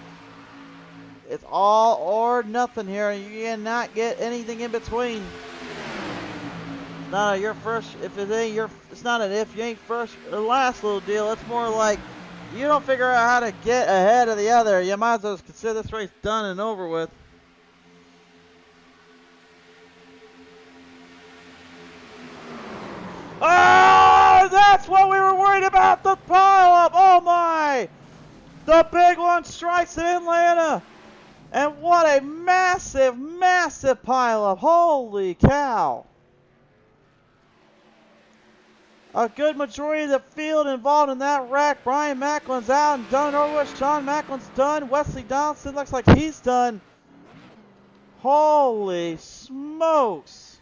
It's all or nothing here. You cannot get anything in between. It's not a you're first, if it ain't your, it's not an if you ain't first or last little deal. It's more like you don't figure out how to get ahead of the other, you might as well consider this race done and over with. Oh, that's what we were worried about, the pileup. Oh my! The big one strikes in Atlanta. And what a massive, massive pileup. Holy cow. A good majority of the field involved in that wreck. Brian Macklin's out and done over with. Sean Macklin's done. Wesley Donaldson looks like he's done. Holy smokes.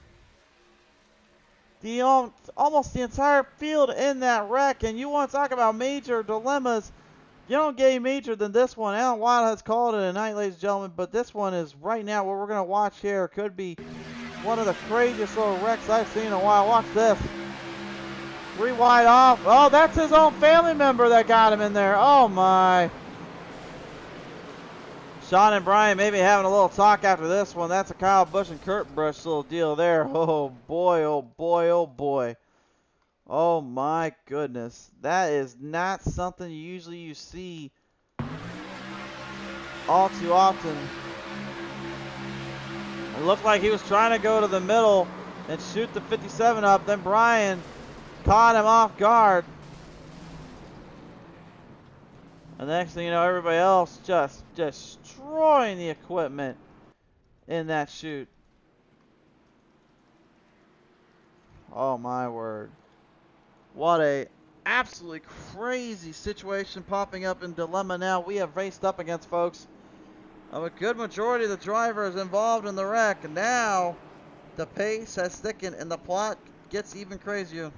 Almost the entire field in that wreck. And you want to talk about major dilemmas. You don't get any major than this one. Alan Wild has called it a night, ladies and gentlemen. But this one is right now what we're going to watch here. Could be one of the craziest little wrecks I've seen in a while. Watch this. 3 wide off. Oh, that's his own family member that got him in there. Oh, my. Sean and Brian maybe having a little talk after this one. That's a Kyle Busch and Kurt Busch little deal there. Oh, boy, oh, boy, oh, boy. Oh, my goodness. That is not something usually you see all too often. It looked like he was trying to go to the middle and shoot the 57 up. Then Brian caught him off guard. And the next thing you know, everybody else just destroying the equipment in that chute. Oh my word. What a absolutely crazy situation popping up in dilemma now we have raced up against, folks. A good majority of the drivers involved in the wreck. And now the pace has thickened and the plot gets even crazier.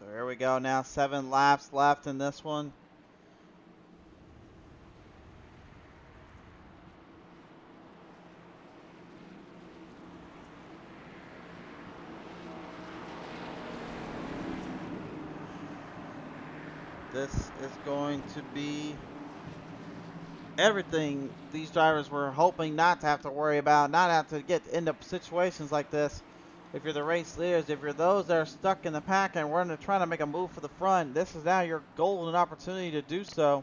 So here we go now, 7 laps left in this one. This is going to be everything these drivers were hoping not to have to worry about, not have to get into situations like this. If you're the race leaders, if you're those that are stuck in the pack and we're trying to make a move for the front, this is now your golden opportunity to do so.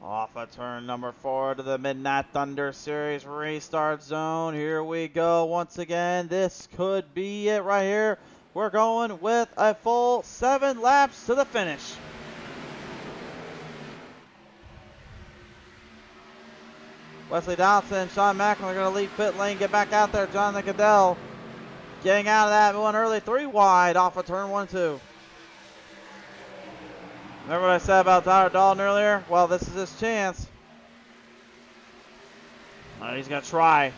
Off of turn number 4 to the Midnight Thunder Series restart zone. Here we go once again. This could be it right here. We're going with a full 7 laps to the finish. Wesley Donaldson and Sean Macklin are going to leave pit lane, get back out there. Jonathan Goodell getting out of that one early, 3 wide off of turn 1 2. Remember what I said about Tyler Dalton earlier? Well, this is his chance. He's going to try.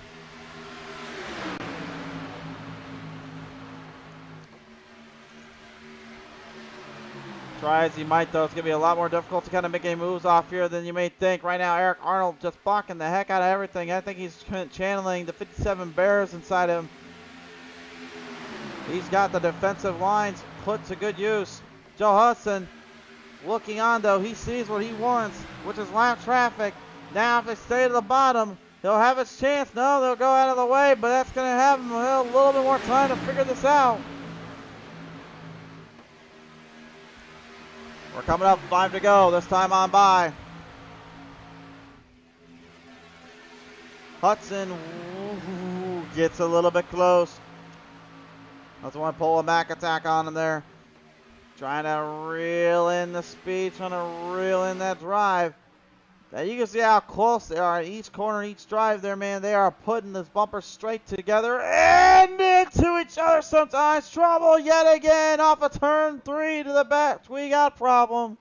Try as he might, though. It's going to be a lot more difficult to kind of make any moves off here than you may think. Right now, Eric Arnold just blocking the heck out of everything. I think he's channeling the 57 Bears inside him. He's got the defensive lines put to good use. Joe Hudson looking on, though. He sees what he wants, which is lap traffic. Now, if they stay to the bottom, he'll have his chance. No, they'll go out of the way, but that's going to have him a little bit more time to figure this out. We're coming up, 5 to go. This time on by. Hudson gets a little bit close. That's one pull a Mac attack on him there. Trying to reel in the speed, trying to reel in that drive. Now you can see how close they are. Each corner, each drive there, man. They are putting this bumper straight together and into each other sometimes. Trouble yet again off of turn 3 to the back. We got problem.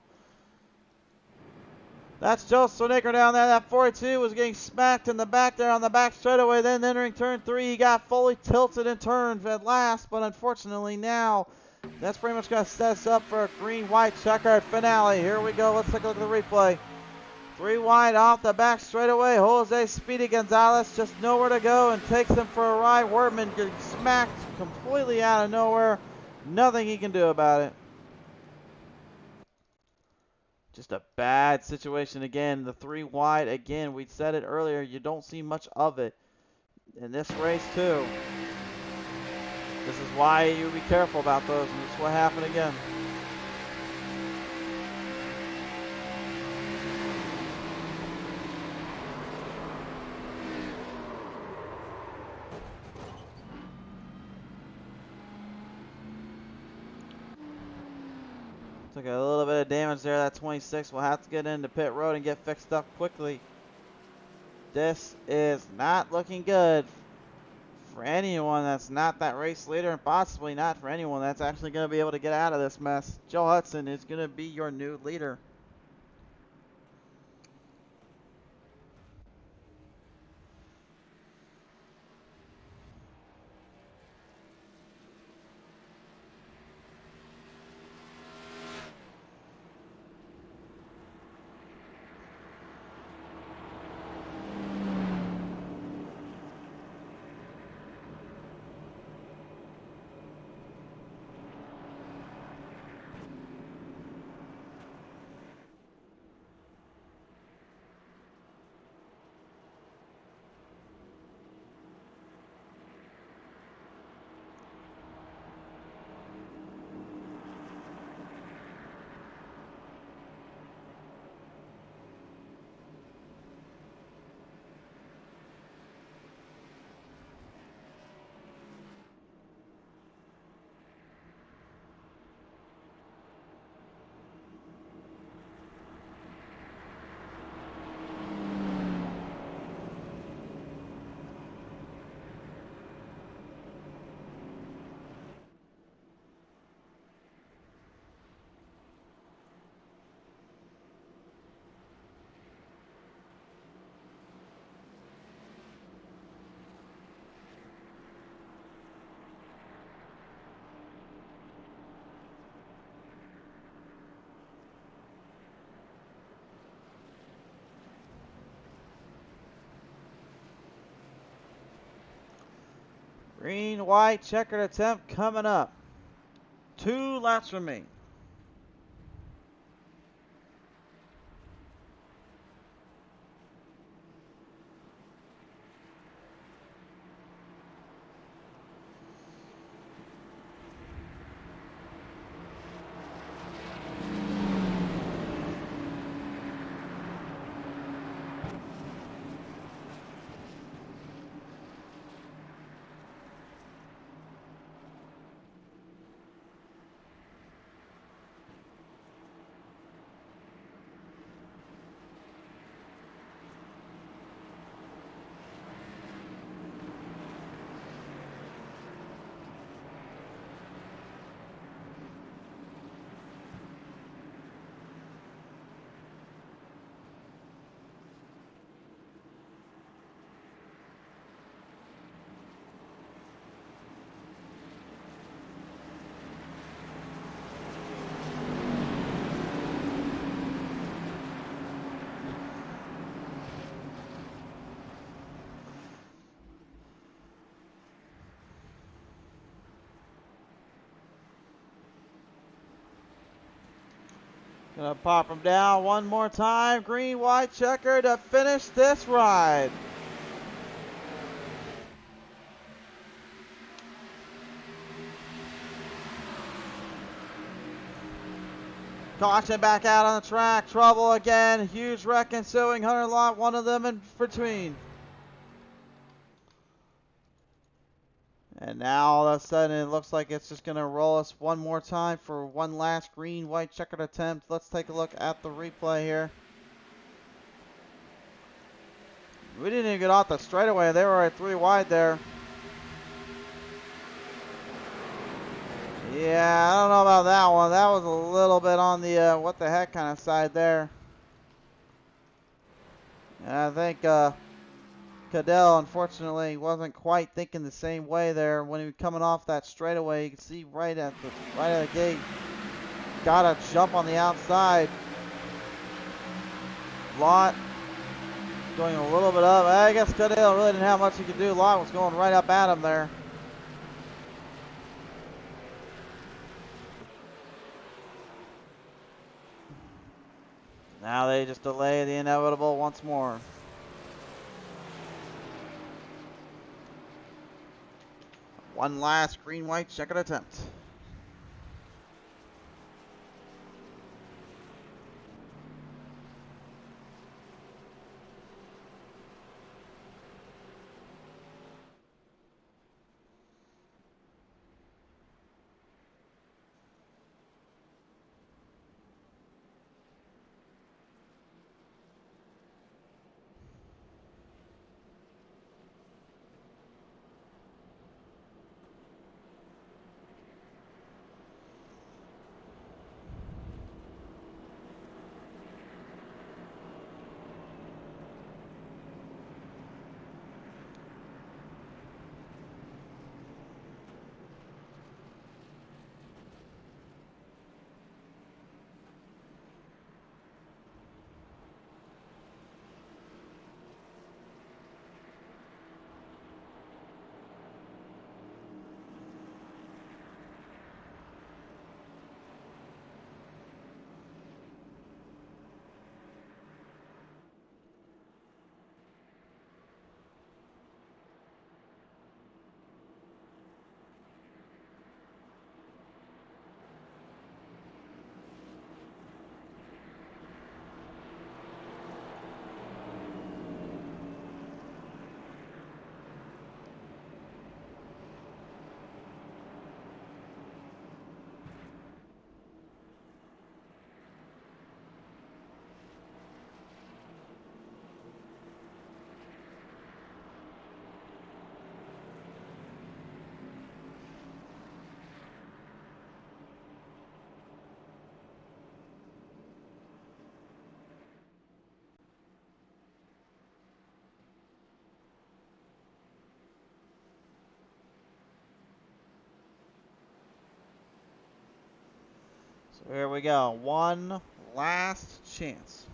That's Joe Stoneacre down there. That 42 was getting smacked in the back there on the back straightaway. Then entering turn 3, he got fully tilted and turned at last. But unfortunately now, that's pretty much going to set us up for a green-white checkered finale. Here we go. Let's take a look at the replay. 3 wide off the back straightaway. Jose Speedy Gonzalez just nowhere to go and takes him for a ride. Wortman getting smacked completely out of nowhere. Nothing he can do about it. Just a bad situation again. The 3 wide again. We said it earlier. You don't see much of it in this race too. This is why you be careful about those. And this is what happened again. Took a little bit of damage there. That 26 will have to get into pit road and get fixed up quickly. This is not looking good for anyone that's not that race leader, and possibly not for anyone that's actually going to be able to get out of this mess. Joe Hudson is going to be your new leader. Green, white, checkered attempt coming up. 2 laps remain. Gonna pop him down one more time. Green, white, checker to finish this ride. Caution back out on the track. Trouble again. Huge wreck ensuing. 100 lot, one of them in between. And now all of a sudden it looks like it's just going to roll us one more time for one last green, white, checkered attempt. Let's take a look at the replay here. We didn't even get off the straightaway. They were at 3 wide there. Yeah, I don't know about that one. That was a little bit on the what the heck kind of side there. And I think Cadell, unfortunately, wasn't quite thinking the same way there. When he was coming off that straightaway, you can see right at the gate, got to jump on the outside. Lott going a little bit up. I guess Cadell really didn't have much he could do. Lott was going right up at him there. Now they just delay the inevitable once more. One last green, white, checkered attempt. So here we go. One last chance.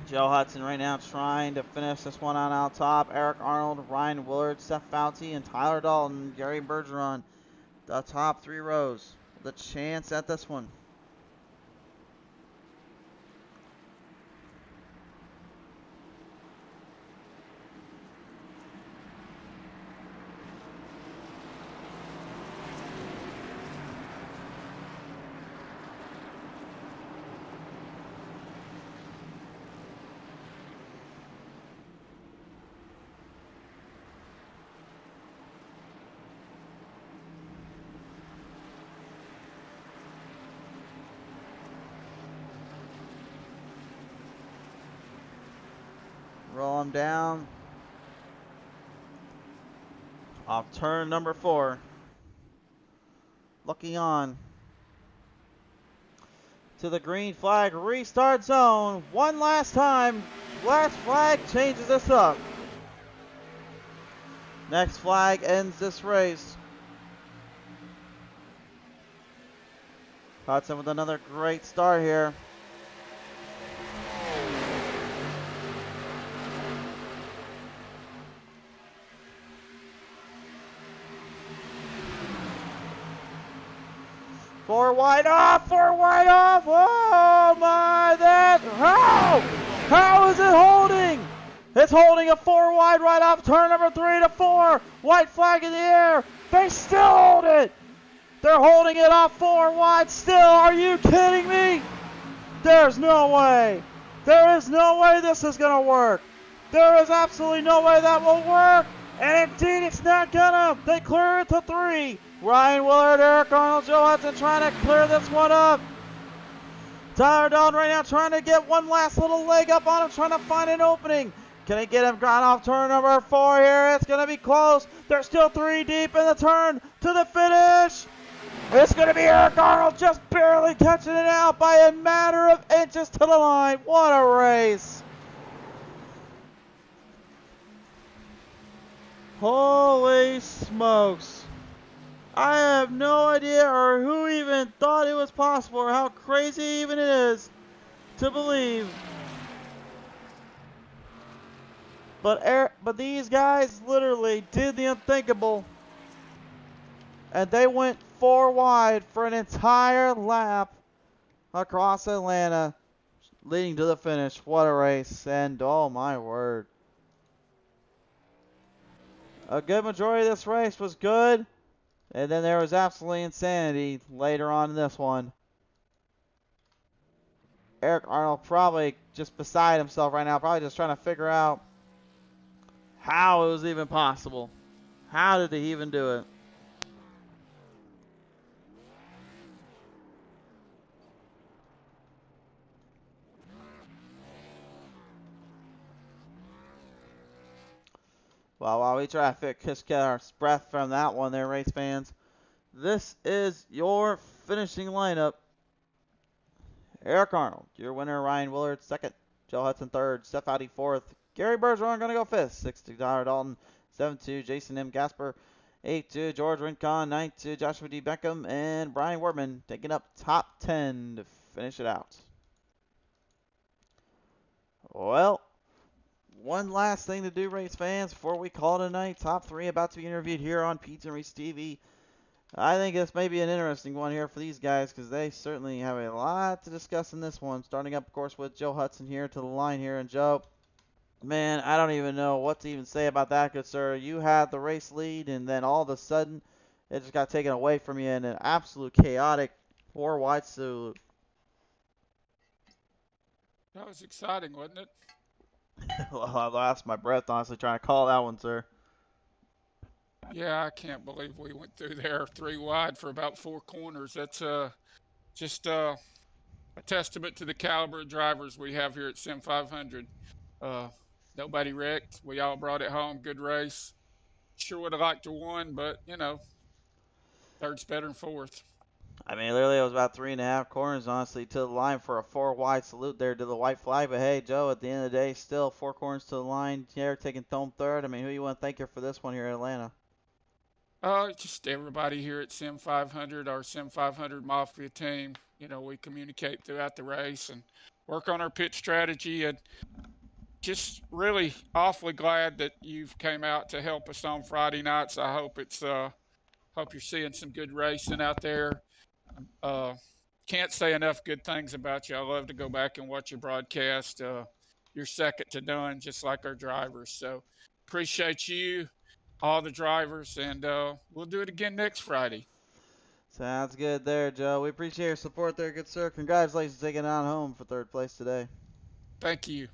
Joe Hudson right now trying to finish this one on out top. Eric Arnold, Ryan Willard, Seth Fauci, and Tyler Dalton, Gary Bergeron, the top 3 rows. The chance at this one. Roll them down. Off turn number 4. Looking on to the green flag restart zone. One last time. Last flag changes this up. Next flag ends this race. Hudson with another great start here. Four wide off, oh my, how is it holding? It's holding a 4 wide right off turn number 3 to 4. White flag in the air, they still hold it. They're holding it off 4 wide still, are you kidding me? There's no way. There is no way this is gonna work. There is absolutely no way that will work. And indeed it's not gonna. They clear it to 3. Ryan Willard, Eric Arnold, Joe Hudson trying to clear this one up. Tyler Dalton right now trying to get one last little leg up on him, trying to find an opening. Can he get him gone off turn number 4 here? It's going to be close. They're still 3 deep in the turn to the finish. It's going to be Eric Arnold just barely catching it out by a matter of inches to the line. What a race. Holy smokes. I have no idea or who even thought it was possible or how crazy even it is to believe. But these guys literally did the unthinkable. And they went 4 wide for an entire lap across Atlanta, leading to the finish. What a race. And oh my word. A good majority of this race was good. And then there was absolutely insanity later on in this one. Eric Arnold probably just beside himself right now, probably just trying to figure out how it was even possible. How did he even do it? Well, while we try to get our breath from that one there, race fans, this is your finishing lineup. Eric Arnold, your winner. Ryan Willard, second. Joe Hudson, third. Steph Audi, fourth. Gary Bergeron going to go fifth. 6-2, Tyler Dalton. 7-2, Jason M. Gasper. 8-2, George Rincon. 9-2, Joshua D. Beckham. And Brian Wortman taking up top 10 to finish it out. Well, one last thing to do, race fans, before we call it a night. Top 3 about to be interviewed here on Pizza and Reese TV. I think this may be an interesting one here for these guys because they certainly have a lot to discuss in this one. Starting up, of course, with Joe Hudson here to the line here. And Joe, man, I don't even know what to even say about that, good sir. You had the race lead, and then all of a sudden, it just got taken away from you in an absolute chaotic 4 wide salute. That was exciting, wasn't it? Well, I lost my breath, honestly, trying to call that one, sir. Yeah, I can't believe we went through there 3 wide for about 4 corners. That's just a testament to the caliber of drivers we have here at Sim 500. Nobody wrecked. We all brought it home. Good race. Sure would have liked to win, but you know, third's better than fourth. I mean, literally, it was about 3.5 corners, honestly, to the line for a 4 wide salute there to the white flag. But hey, Joe, at the end of the day, still 4 corners to the line here, taking home third. I mean, who you want to thank here for this one here in Atlanta? Just everybody here at Sim 500, our Sim 500 Mafia team. You know, we communicate throughout the race and work on our pit strategy. And just really awfully glad that you've came out to help us on Friday nights. I hope you're seeing some good racing out there. Uh, can't say enough good things about you. I love to go back and watch your broadcast. You're second to none, just like our drivers. So appreciate you, all the drivers, and we'll do it again next Friday. Sounds good there, Joe. We appreciate your support there, good sir. Congratulations taking it on home for third place today. Thank you.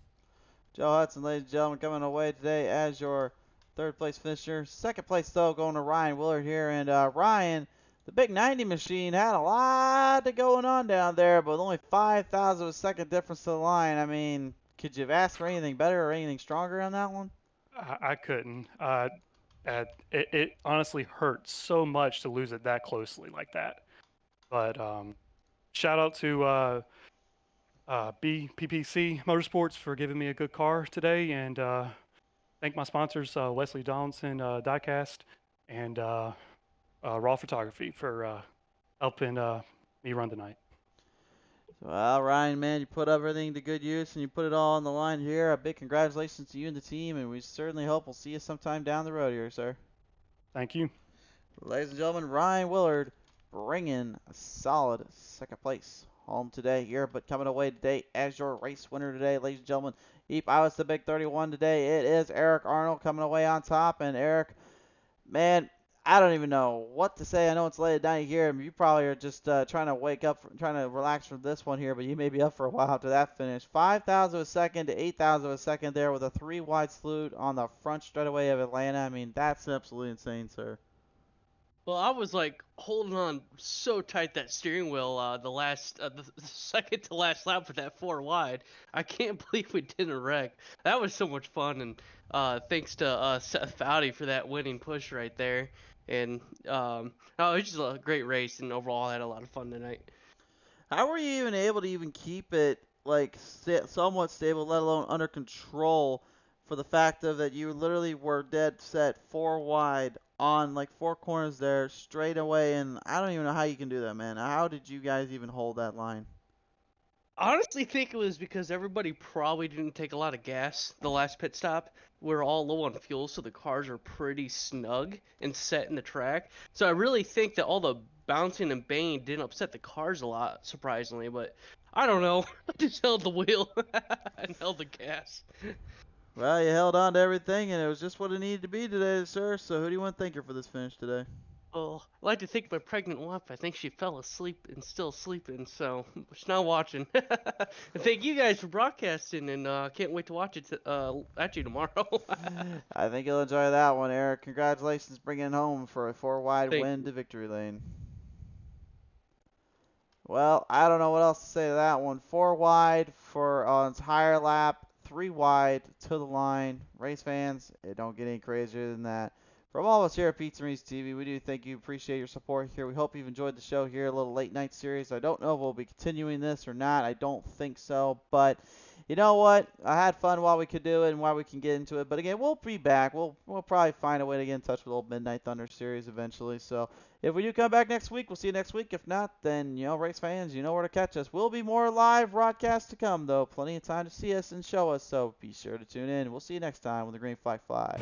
Joe Hudson, ladies and gentlemen, coming away today as your third place finisher. Second place, though, going to Ryan Willard here. And Ryan, the big 90 machine, had a lot going on down there, but only 5,000 of a second difference to the line. I mean, could you have asked for anything better or anything stronger on that one? I couldn't. It honestly hurts so much to lose it that closely like that. But shout out to BPPC Motorsports for giving me a good car today, and thank my sponsors Wesley Donaldson Diecast and Raw Photography for helping me run tonight. Well, Ryan, man, you put everything to good use and you put it all on the line here. A big congratulations to you and the team, and we certainly hope we'll see you sometime down the road here, sir. Thank you. Ladies and gentlemen, Ryan Willard bringing a solid second place home today here, but coming away today as your race winner today, ladies and gentlemen. Eep, I was the big 31 today. It is Eric Arnold coming away on top, and Eric, man, I don't even know what to say. I know it's late at night here, and you probably are just trying to wake up, trying to relax from this one here, but you may be up for a while after that finish. 5,000 a second to 8,000 a second there with a 3-wide salute on the front straightaway of Atlanta. I mean, that's absolutely insane, sir. Well, I was like holding on so tight that steering wheel the second to last lap with that 4 wide. I can't believe we didn't wreck. That was so much fun, and thanks to Seth Fowdy for that winning push right there. And it was just a great race, and overall I had a lot of fun tonight. How were you even able to even keep it like somewhat stable, let alone under control, for the fact of that you literally were dead set 4 wide on like 4 corners there straight away, and I don't even know how you can do that, man. How did you guys even hold that line? Honestly think it was because everybody probably didn't take a lot of gas the last pit stop. We're all low on fuel, so the cars are pretty snug and set in the track. So I really think that all the bouncing and banging didn't upset the cars a lot, surprisingly. But I don't know. I just held the wheel and held the gas. Well, you held on to everything, and it was just what it needed to be today, sir. So who do you want to thank her for this finish today? Well, I'd like to thank my pregnant wife. I think she fell asleep and still sleeping, so she's not watching. And thank you guys for broadcasting, and can't wait to watch it at you tomorrow. I think you'll enjoy that one, Eric. Congratulations bringing it home for a 4-wide Thank win you. to victory lane. Well, I don't know what else to say to that one. 4 wide for an entire lap, 3 wide to the line. Race fans, it don't get any crazier than that. From all of us here at Pizza Reese TV, we do thank you, appreciate your support here. We hope you've enjoyed the show here, a little late night series. I don't know if we'll be continuing this or not. I don't think so, but you know what? I had fun while we could do it and while we can get into it. But again, we'll be back. We'll probably find a way to get in touch with old Midnight Thunder series eventually. So if we do come back next week, we'll see you next week. If not, then, you know, race fans, you know where to catch us. We'll be more live broadcasts to come, though. Plenty of time to see us and show us. So be sure to tune in. We'll see you next time when the green flag flies.